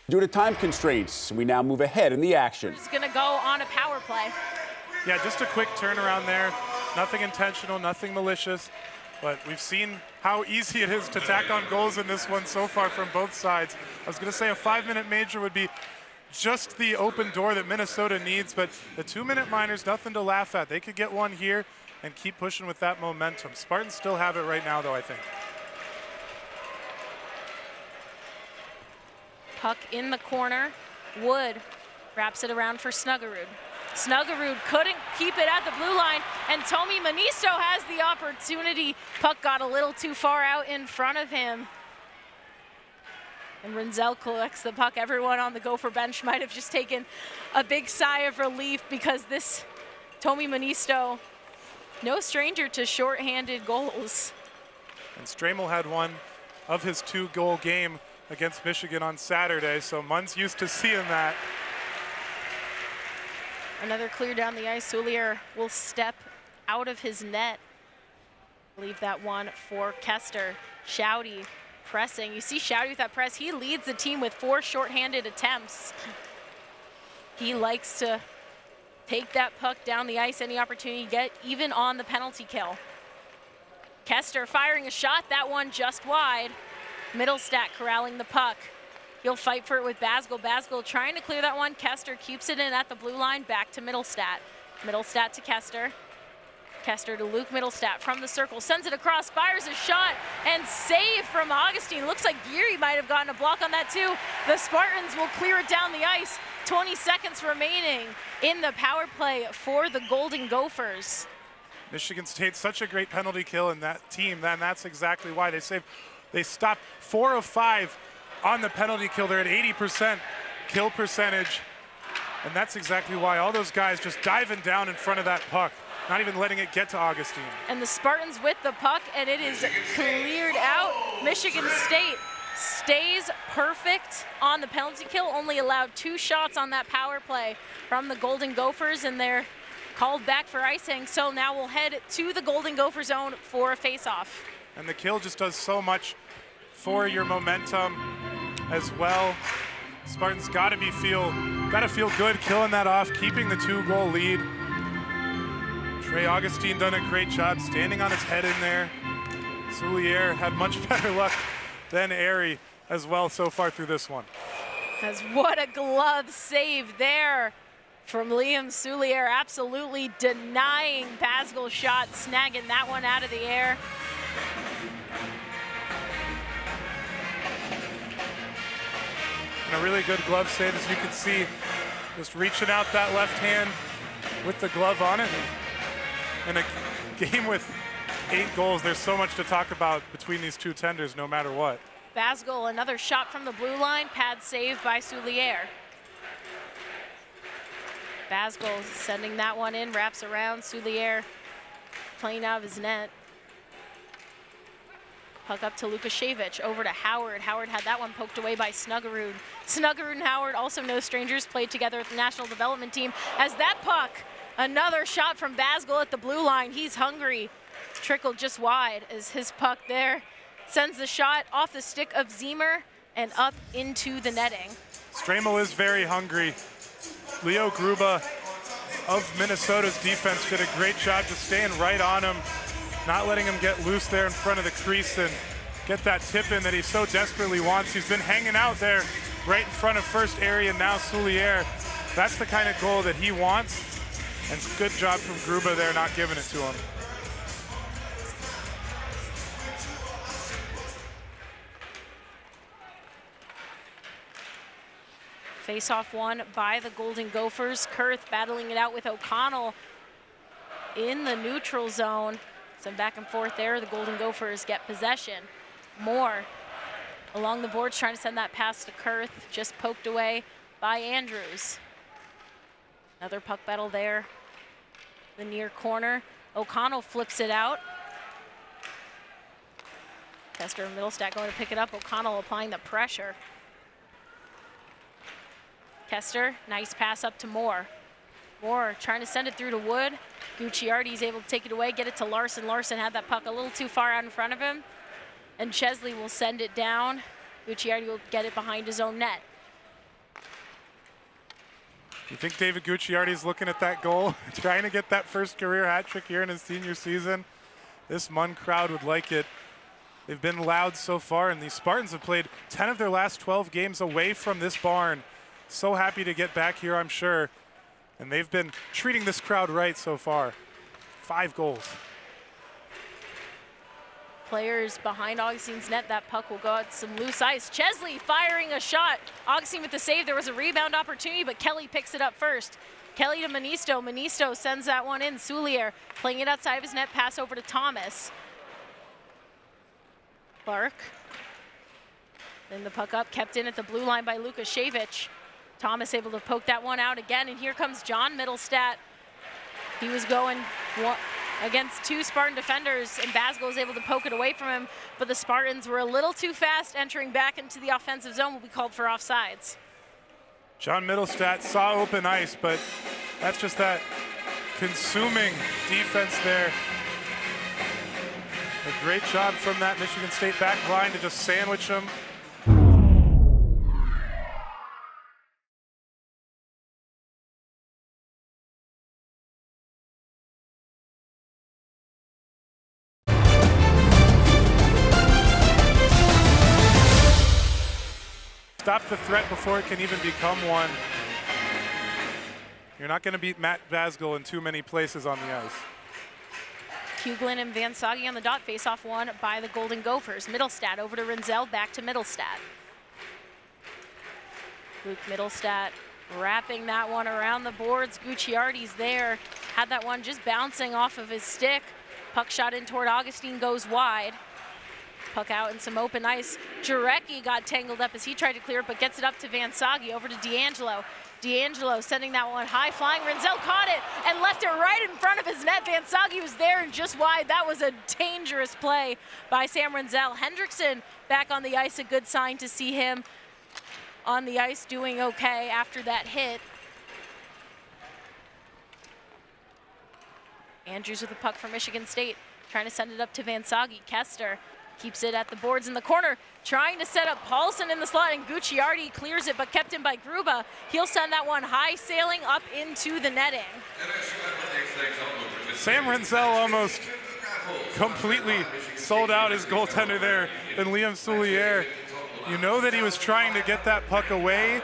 C: Due to time constraints, we now move ahead in the action.
A: Who's going to go on a power play?
B: Yeah, just a quick turnaround there. Nothing intentional, nothing malicious, but we've seen how easy it is to tack on goals in this one so far from both sides. I was going to say a 5-minute major would be just the open door that Minnesota needs, but the 2-minute minors, nothing to laugh at. They could get one here and keep pushing with that momentum. Spartans still have it right now, though, I think.
A: Puck in the corner. Wood wraps it around for Snuggerud. Snuggerud couldn't keep it at the blue line, and Tommy Manisto has the opportunity. Puck got a little too far out in front of him. And Renzel collects the puck. Everyone on the Gopher bench might have just taken a big sigh of relief because this Tommy Manisto, no stranger to shorthanded goals.
B: And Stramel had one of his 2-goal game against Michigan on Saturday, so Munn's used to seeing that.
A: Another clear down the ice. Soulier will step out of his net. Leave that one for Kester. Shouty pressing. You see Shouty with that press. He leads the team with 4 shorthanded attempts. He likes to take that puck down the ice any opportunity to get, even on the penalty kill. Kester firing a shot, that one just wide. Middlestat corralling the puck. He'll fight for it with Basgel. Basgel trying to clear that one. Kester keeps it in at the blue line, back to Middlestat. Middlestat to Kester. Kester to Luke Middlestat from the circle, sends it across, fires a shot, and save from Augustine. Looks like Geary might have gotten a block on that too. The Spartans will clear it down the ice. 20 seconds remaining in the power play for the Golden Gophers.
B: Michigan State's such a great penalty kill in that team, and that's exactly why they saved. They stopped 4 of 5 on the penalty kill. They're at 80% kill percentage. And that's exactly why all those guys just diving down in front of that puck, not even letting it get to Augustine.
A: And the Spartans with the puck, and it is cleared out. Michigan State stays perfect on the penalty kill, only allowed 2 shots on that power play from the Golden Gophers, and they're called back for icing. So now we'll head to the Golden Gopher zone for a face-off.
B: And the kill just does so much for your momentum as well. Spartans gotta feel good killing that off, keeping the 2-goal lead. Trey Augustine done a great job standing on his head in there. Soulier had much better luck than Airy as well so far through this one.
A: As what a glove save there from Liam Soulier, absolutely denying Basgel's shot, snagging that one out of the air.
B: And a really good glove save, as you can see, just reaching out that left hand with the glove on it. In a game with 8 goals. There's so much to talk about between these two tenders, no matter what.
A: Basgul, another shot from the blue line, pad saved by Soulier. Basgul sending that one in, wraps around. Soulier playing out of his net. Puck up to Lukashevich, over to Howard. Howard had that one poked away by Snuggerud. Snuggerud and Howard, also no strangers, played together with the national development team. As that puck, another shot from Basgul at the blue line. He's hungry. Trickled just wide as his puck there sends the shot off the stick of Ziemer and up into the netting.
B: Stramel is very hungry. Leo Gruba of Minnesota's defense did a great job just staying right on him, not letting him get loose there in front of the crease and get that tip in that he so desperately wants. He's been hanging out there right in front of first area, now Soulier. That's the kind of goal that he wants, and good job from Gruba there not giving it to him.
A: Face-off won by the Golden Gophers. Kurth battling it out with O'Connell in the neutral zone. Some back and forth there. The Golden Gophers get possession. Moore along the boards trying to send that pass to Kurth. Just poked away by Andrews. Another puck battle there. The near corner. O'Connell flips it out. Kester and Middlestat going to pick it up. O'Connell applying the pressure. Kester, nice pass up to Moore. Moore trying to send it through to Wood. Gucciardi is able to take it away, get it to Larson. Larson had that puck a little too far out in front of him. And Chesley will send it down. Gucciardi will get it behind his own net.
B: You think David Gucciardi's looking at that goal, trying to get that first career hat trick here in his senior season? This Munn crowd would like it. They've been loud so far, and the Spartans have played 10 of their last 12 games away from this barn. So happy to get back here, I'm sure. And they've been treating this crowd right so far. 5 goals.
A: Players behind Augustine's net. That puck will go out some loose ice. Chesley firing a shot. Augustine with the save. There was a rebound opportunity, but Kelly picks it up first. Kelly to Manisto. Manisto sends that one in. Soulier playing it outside of his net. Pass over to Thomas. Clark. Then the puck up, kept in at the blue line by Lukashevich. Thomas able to poke that one out again, and here comes John Middlestat. He was going against 2 Spartan defenders, and Basgul was able to poke it away from him, but the Spartans were a little too fast entering back into the offensive zone, will be called for offsides.
B: John Middlestat saw open ice, but that's just that consuming defense there. A great job from that Michigan State back line to just sandwich him. Stop the threat before it can even become one. You're not going to beat Matt Basgul in too many places on the ice.
A: Kuglin and Van Sage on the dot. Face-off won by the Golden Gophers. Middlestat over to Renzel, back to Middlestat. Luke Middlestat wrapping that one around the boards. Gucciardi's there. Had that one just bouncing off of his stick. Puck shot in toward Augustine, goes wide. Puck out in some open ice. Jarecki got tangled up as he tried to clear it, but gets it up to Van Sage, over to D'Angelo. D'Angelo sending that one high flying. Renzel caught it and left it right in front of his net. Van Sage was there and just wide. That was a dangerous play by Sam Renzel. Hendrickson back on the ice, a good sign to see him on the ice doing okay after that hit. Andrews with the puck for Michigan State, trying to send it up to Van Sage. Kester keeps it at the boards in the corner, trying to set up Paulson in the slot, and Gucciardi clears it, but kept in by Gruba. He'll send that one high sailing up into the netting.
B: Sam Renzel almost completely sold out his goaltender there in Liam Soulier. You know that he was trying to get that puck away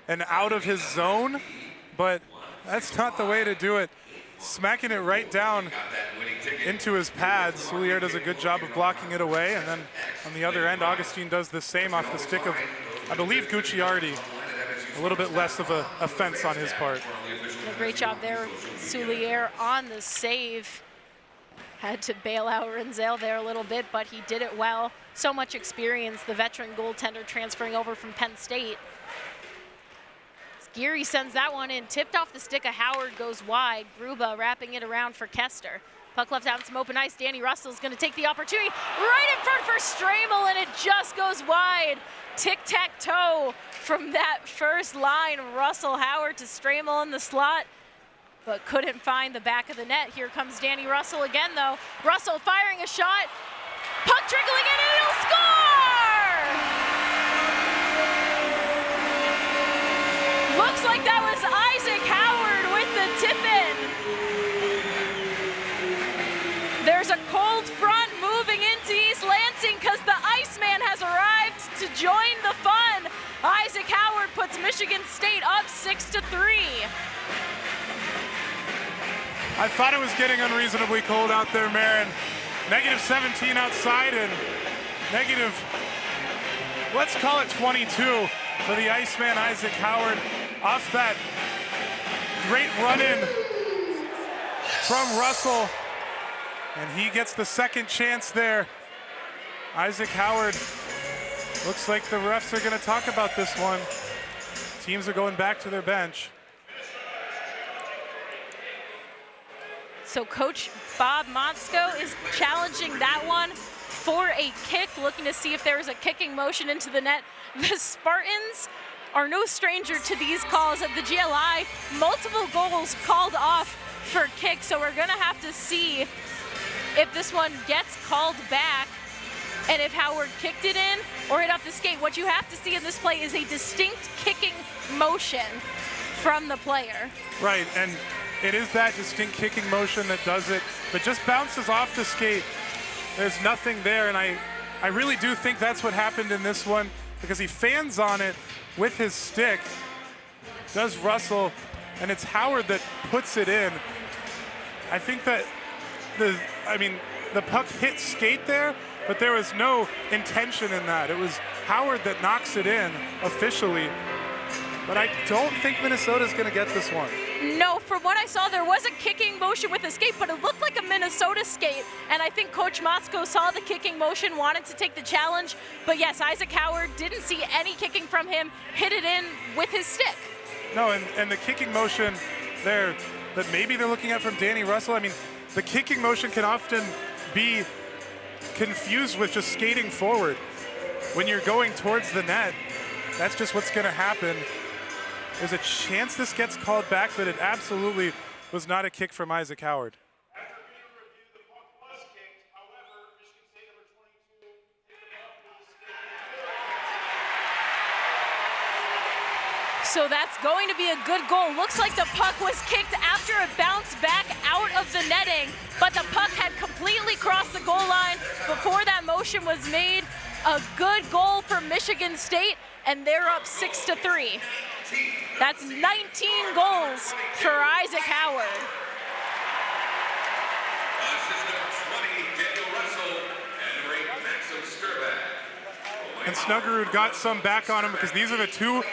B: and out of his zone, but that's not the way to do it. Smacking it right down into his pads. Soulier does a good job of blocking it away, and then on the other end, Augustine does the same off the stick of, I believe, Gucciardi. A little bit less of a offense on his part.
A: A great job there, Soulier on the save. Had to bail out Renzel there a little bit, but he did it well. So much experience, the veteran goaltender transferring over from Penn State. Geary sends that one in, tipped off the stick of Howard, goes wide. Gruba wrapping it around for Kester. Puck left out in some open ice. Danny Russell's going to take the opportunity right in front for Stramel, and it just goes wide. Tic-tac-toe from that first line. Russell, Howard to Stramel in the slot, but couldn't find the back of the net. Here comes Danny Russell again, though. Russell firing a shot. Puck trickling in, and he'll score! Looks like that was Isaac Howard with the tip-in. There's a cold front moving into East Lansing because the Iceman has arrived to join the fun. Isaac Howard puts Michigan State up 6-3.
B: I thought it was getting unreasonably cold out there, Marin. -17 outside and negative, let's call it 22 for the Iceman, Isaac Howard, off that great run-in from Russell. And he gets the second chance there. Isaac Howard, looks like the refs are going to talk about this one. Teams are going back to their bench.
A: So Coach Bob Motzko is challenging that one for a kick, looking to see if there is a kicking motion into the net. The Spartans are no stranger to these calls at the GLI. Multiple goals called off for kicks, so we're gonna have to see if this one gets called back and if Howard kicked it in or hit off the skate. What you have to see in this play is a distinct kicking motion from the player.
B: Right, and it is that distinct kicking motion that does it, but just bounces off the skate. There's nothing there, and I really do think that's what happened in this one, because he fans on it with his stick, does Russell, and it's Howard that puts it in. I think that the puck hit skate there, but there was no intention in that. It was Howard that knocks it in officially, but I don't think Minnesota's gonna get this one.
A: No, from what I saw, there was a kicking motion with the skate, but it looked like a Minnesota skate. And I think Coach Motzko saw the kicking motion, wanted to take the challenge. But yes, Isaac Howard didn't see any kicking from him, hit it in with his stick.
B: No, and the kicking motion there that maybe they're looking at from Danny Russell, I mean, the kicking motion can often be confused with just skating forward. When you're going towards the net, that's just what's gonna happen. There's a chance this gets called back, but it absolutely was not a kick from Isaac Howard.
A: So that's going to be a good goal. Looks like the puck was kicked after it bounced back out of the netting, but the puck had completely crossed the goal line before that motion was made. A good goal for Michigan State, and they're up 6-3. That's 19 goals for Isaac Howard.
B: And Snuggerud got some back on him because these are the two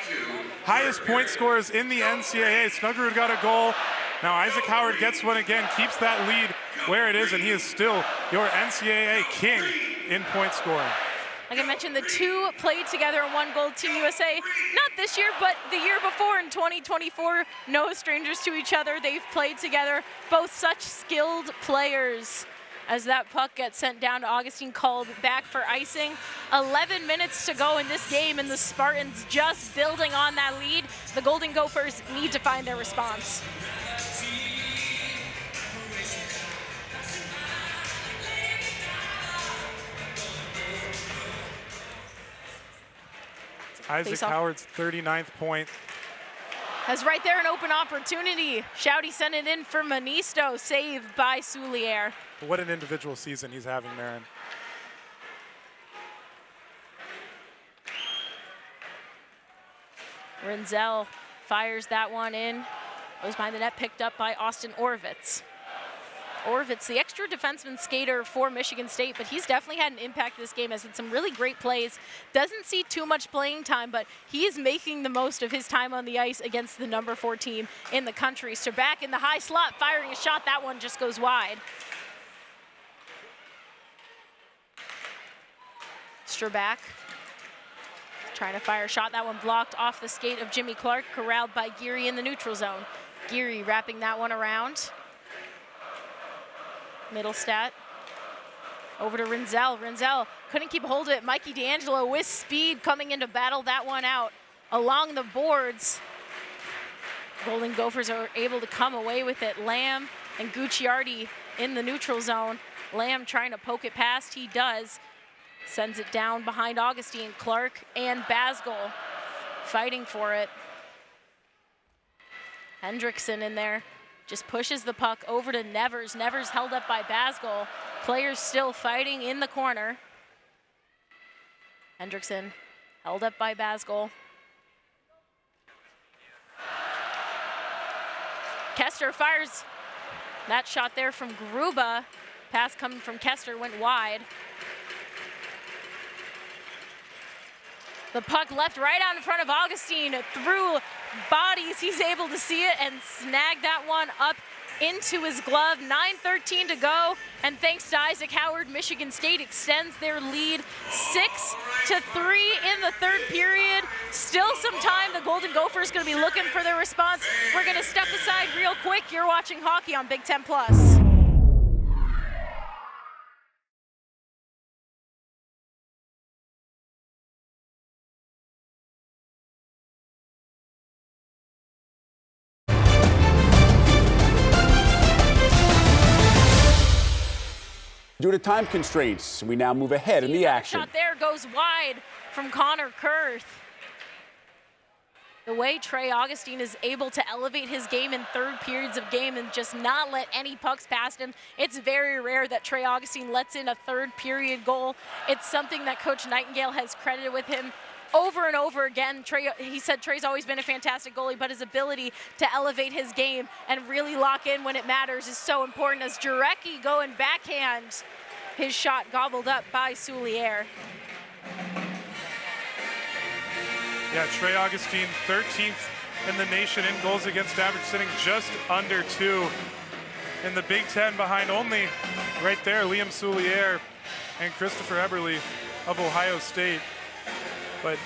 B: highest point scorers in the NCAA. Snuggerud got a goal. Now Isaac Howard gets one again, keeps that lead where it is, and he is still your NCAA king in point scoring.
A: Like I mentioned, the two played together in one goal. Team USA, not this year, but the year before in 2024, no strangers to each other. They've played together, both such skilled players. As that puck gets sent down to Augustine, called back for icing. 11 minutes to go in this game, and the Spartans just building on that lead. The Golden Gophers need to find their response.
B: Isaac Howard's 39th point.
A: Has right there an open opportunity. Shouty sent it in for Manisto, saved by Soulier.
B: What an individual season he's having, Marin.
A: Renzel fires that one in. Goes behind the net, picked up by Austin Orvitz. Orvitz, the extra defenseman skater for Michigan State, but he's definitely had an impact this game, has had some really great plays. Doesn't see too much playing time, but he is making the most of his time on the ice against the number 4 team in the country. So back in the high slot, firing a shot, that one just goes wide. Kester back. Trying to fire a shot. That one blocked off the skate of Jimmy Clark, corralled by Geary in the neutral zone. Geary wrapping that one around. Middlestat. Over to Rinzel. Rinzel couldn't keep a hold of it. Mikey D'Angelo with speed coming in to battle that one out along the boards. Golden Gophers are able to come away with it. Lamb and Gucciardi in the neutral zone. Lamb trying to poke it past. He does. Sends it down behind Augustine. Clark and Basgol fighting for it. Hendrickson in there. Just pushes the puck over to Nevers. Nevers held up by Basgol. Players still fighting in the corner. Hendrickson held up by Basgol. Kester fires that shot there from Gruba. Pass coming from Kester went wide. The puck left right out in front of Augustine through bodies. He's able to see it and snag that one up into his glove. 9:13 to go, and thanks to Isaac Howard, Michigan State extends their lead 6-3 in the third period. Still some time. The Golden Gophers going to be looking for their response. We're going to step aside real quick. You're watching hockey on Big Ten Plus.
C: Due to time constraints, we now move ahead in the action.
A: Shot there goes wide from Connor Kurth. The way Trey Augustine is able to elevate his game in third periods of game and just not let any pucks past him. It's very rare that Trey Augustine lets in a third period goal. It's something that Coach Nightingale has credited with him over and over again. He said Trey's always been a fantastic goalie, but his ability to elevate his game and really lock in when it matters is so important. As Jarecki going backhand, his shot gobbled up by Soulier.
B: Yeah, Trey Augustine, 13th in the nation in goals against average, sitting just under 2 in the Big Ten, behind only right there Liam Soulier and Christopher Eberle of Ohio State. But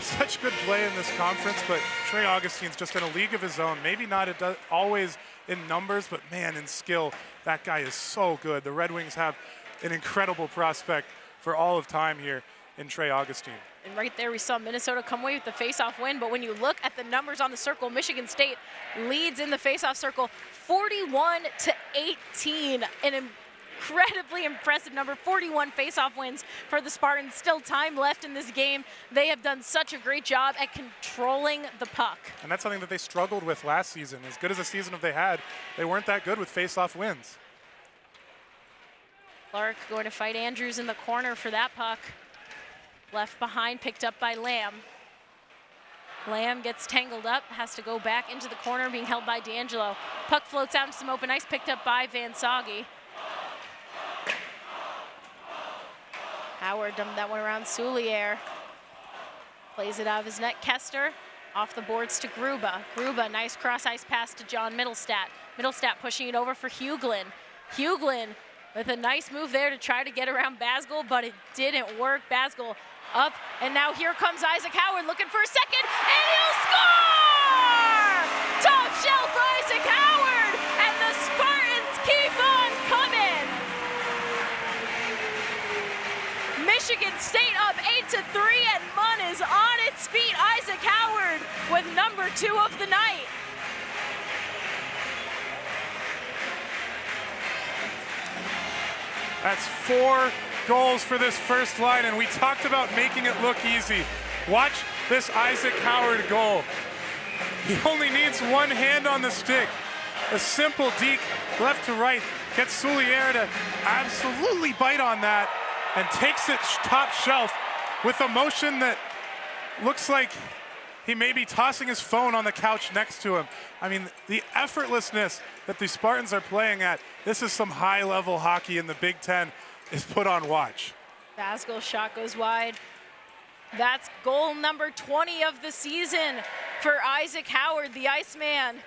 B: such good play in this conference, but Trey Augustine's just in a league of his own. Maybe not always in numbers, but man, in skill, that guy is so good. The Red Wings have an incredible prospect for all of time here in Trey Augustine.
A: And right there we saw Minnesota come away with the faceoff win, but when you look at the numbers on the circle, Michigan State leads in the faceoff circle 41-18, an incredibly impressive number. 41 faceoff wins for the Spartans. Still time left in this game. They have done such a great job at controlling the puck.
B: And that's something that they struggled with last season. As good as a season they had, they weren't that good with faceoff wins.
A: Clark going to fight Andrews in the corner for that puck. Left behind, picked up by Lamb. Lamb gets tangled up, has to go back into the corner, being held by D'Angelo. Puck floats out into some open ice, picked up by Van Soggy. Howard dumped that one around Soulier. Plays it out of his net. Kester off the boards to Gruba. Gruba, nice cross ice pass to John Middlestat. Middlestat pushing it over for Huglin. Huglin with a nice move there to try to get around Basgol, but it didn't work. Basgol up, and now here comes Isaac Howard looking for a second, and he'll score! Top shelf Isaac Howard, and the Spartans keep on coming. Michigan State up 8-3, and Munn is on its feet. Isaac Howard with number 2 of the night.
B: That's 4 goals for this first line, and we talked about making it look easy. Watch this Isaac Howard goal. He only needs one hand on the stick. A simple deke left to right gets Soulier to absolutely bite on that and takes it top shelf with a motion that looks like he may be tossing his phone on the couch next to him. I mean, the effortlessness that the Spartans are playing at, this is some high-level hockey in the Big Ten, is put on watch.
A: Basgol's shot goes wide. That's goal number 20 of the season for Isaac Howard. The Iceman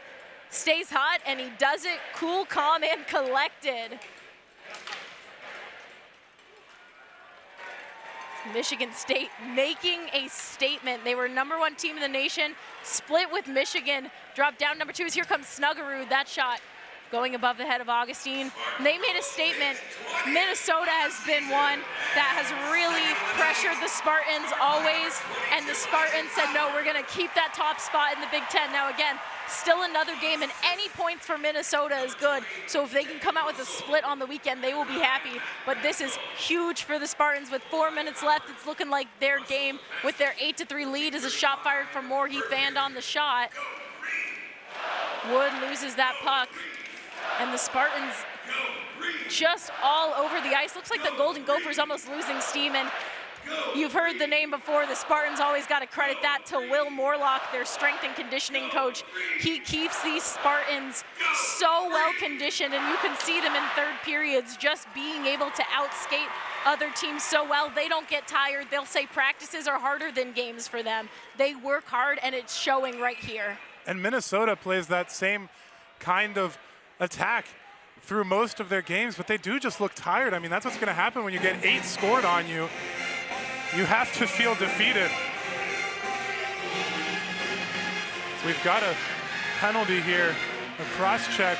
A: stays hot, and he does it cool, calm, and collected. Michigan State making a statement. They were #1 team in the nation, split with Michigan, dropped down #2. Here comes Snuggerud, that shot going above the head of Augustine. They made a statement. Minnesota has been one that has really pressured the Spartans always, and the Spartans said, no, we're gonna keep that top spot in the Big Ten. Now again, still another game, and any points for Minnesota is good. So if they can come out with a split on the weekend, they will be happy. But this is huge for the Spartans. With 4 minutes left, it's looking like their game with their 8-3 lead is a shot fired from Moore. He fanned on the shot. Wood loses that puck. And the Spartans just all over the ice. Looks like the Golden Gophers almost losing steam. And you've heard the name before. The Spartans always got to credit that to Will Morlock, their strength and conditioning coach. He keeps these Spartans so well conditioned, and you can see them in third periods just being able to outskate other teams so well. They don't get tired. They'll say practices are harder than games for them. They work hard, and it's showing right here.
B: And Minnesota plays that same kind of attack through most of their games, but they do just look tired. I mean, that's what's going to happen when you get 8 scored on you. You have to feel defeated. So we've got a penalty here, a cross-check.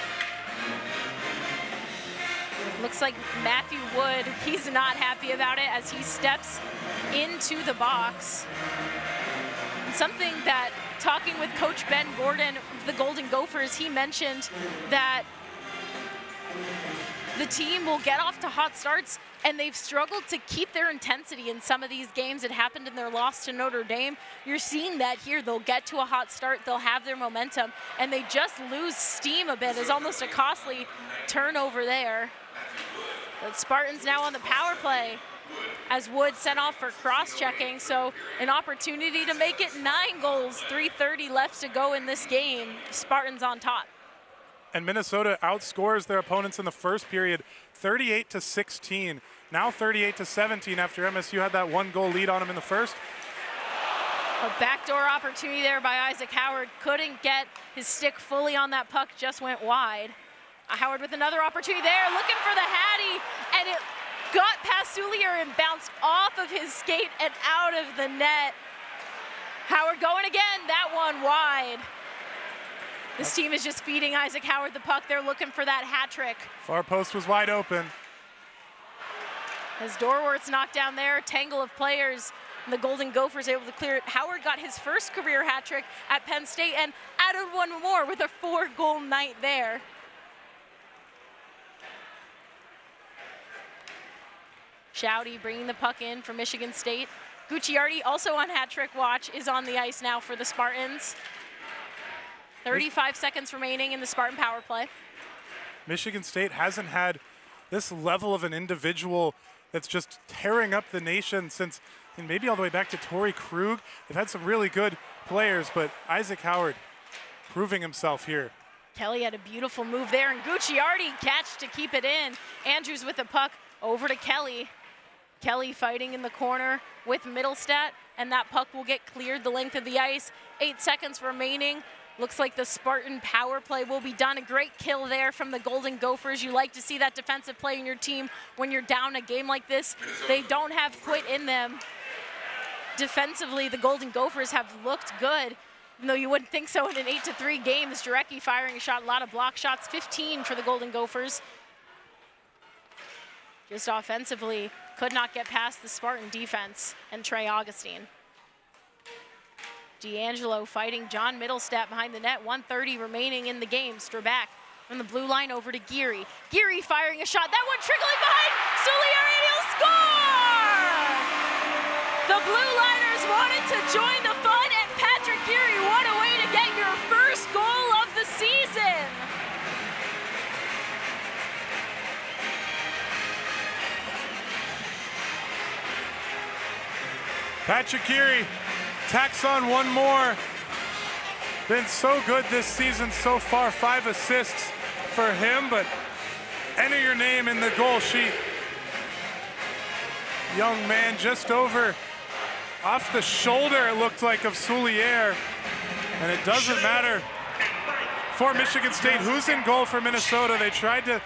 A: Looks like Matthew Wood, he's not happy about it as he steps into the box. And something that, talking with Coach Ben Gordon, the Golden Gophers, he mentioned that the team will get off to hot starts, and they've struggled to keep their intensity in some of these games. It happened in their loss to Notre Dame. You're seeing that here. They'll get to a hot start, they'll have their momentum, and they just lose steam a bit. It's almost a costly turnover there. The Spartans now on the power play as Wood sent off for cross-checking, so an opportunity to make it 9 goals, 3:30 left to go in this game. Spartans on top.
B: And Minnesota outscores their opponents in the first period, 38-16. Now 38-17 after MSU had that 1-goal lead on them in the first.
A: A backdoor opportunity there by Isaac Howard. Couldn't get his stick fully on that puck, just went wide. Howard with another opportunity there, looking for the Hattie, and it got past Soulier and bounced off of his skate and out of the net. Howard going again, that one wide. This team is just feeding Isaac Howard the puck. They're looking for that hat trick.
B: Far post was wide open.
A: As Dorwart's knocked down there, a tangle of players, and the Golden Gophers able to clear it. Howard got his first career hat trick at Penn State and added one more with a 4-goal night there. Shouty bringing the puck in for Michigan State. Gucciardi, also on hat trick watch, is on the ice now for the Spartans. 35 seconds remaining in the Spartan power play.
B: Michigan State hasn't had this level of an individual that's just tearing up the nation since, and maybe all the way back to Torrey Krug. They've had some really good players, but Isaac Howard proving himself here.
A: Kelly had a beautiful move there, and Gucciardi catch to keep it in. Andrews with the puck over to Kelly. Kelly fighting in the corner with Middlestat, and that puck will get cleared the length of the ice. 8 seconds remaining. Looks like the Spartan power play will be done. A great kill there from the Golden Gophers. You like to see that defensive play in your team when you're down a game like this. They don't have quit in them. Defensively, the Golden Gophers have looked good, even though you wouldn't think so in an 8-3 game. Jarecki firing a shot, a lot of block shots, 15 for the Golden Gophers. Just offensively, could not get past the Spartan defense and Trey Augustine. D'Angelo fighting John Middlestat behind the net, 1:30 remaining in the game. Strabak from the blue line over to Geary. Geary firing a shot, that one trickling behind Soulier, and he'll score! The Blue Liners wanted to join the fun, and Patrick Geary, what a way to get your first goal of the season!
B: Patrick Geary tacks on one more. Been so good this season so far. 5 assists for him, but enter your name in the goal sheet. Young man just over off the shoulder, it looked like, of Soulier. And it doesn't matter for Michigan State who's in goal for Minnesota. They tried to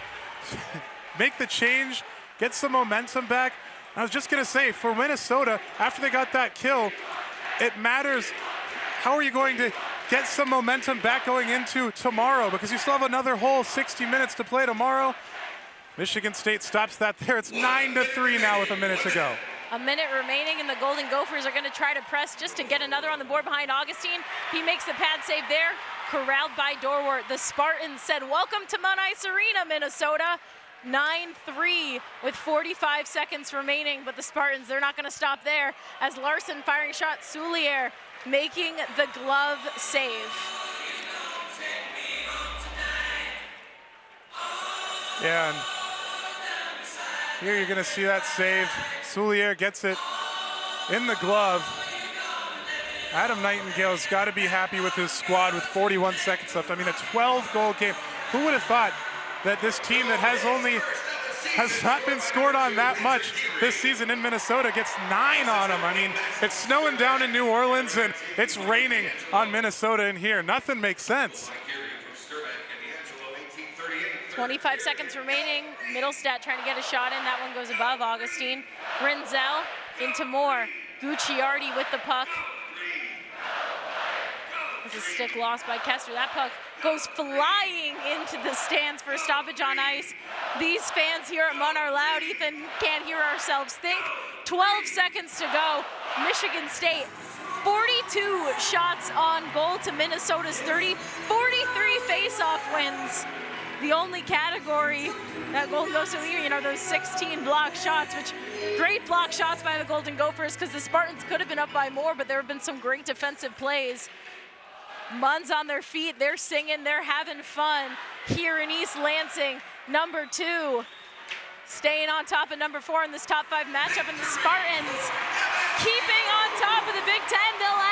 B: make the change, get some momentum back. I was just gonna say, for Minnesota, after they got that kill, it matters how are you going to get some momentum back going into tomorrow, because you still have another whole 60 minutes to play tomorrow. Michigan State stops that there. It's 9-3 now with a minute to go.
A: A minute remaining, and the Golden Gophers are going to try to press just to get another on the board behind Augustine. He makes the pad save there, corralled by Dorwart. The Spartans said, welcome to Mount Ice Arena, Minnesota. 9-3 with 45 seconds remaining, but the Spartans, they're not going to stop there as Larson firing a shot, Soulier making the glove save.
B: Yeah, and here you're going to see that save. Soulier gets it in the glove. Adam Nightingale's got to be happy with his squad with 41 seconds left. I mean, a 12-goal game. Who would have thought that this team that has not been scored on that much this season in Minnesota gets 9 on them? I mean, it's snowing down in New Orleans and it's raining on Minnesota in here. Nothing makes sense.
A: 25 seconds remaining. Middlestat trying to get a shot in. That one goes above Augustine. Renzel into Moore. Gucciardi with the puck. This is a stick lost by Kester. That puck goes flying into the stands for a stoppage on ice. These fans here at Munn are loud. Ethan, can't hear ourselves think. 12 seconds to go. Michigan State, 42 shots on goal to Minnesota's 30. 43 face-off wins. The only category that goal goes to, you know, those 16 block shots, which great block shots by the Golden Gophers, because the Spartans could have been up by more, but there have been some great defensive plays. Munn's on their feet, they're singing, they're having fun here in East Lansing. Number 2 staying on top of number 4 in this top 5 matchup, and the Spartans keeping on top of the Big Ten. They'll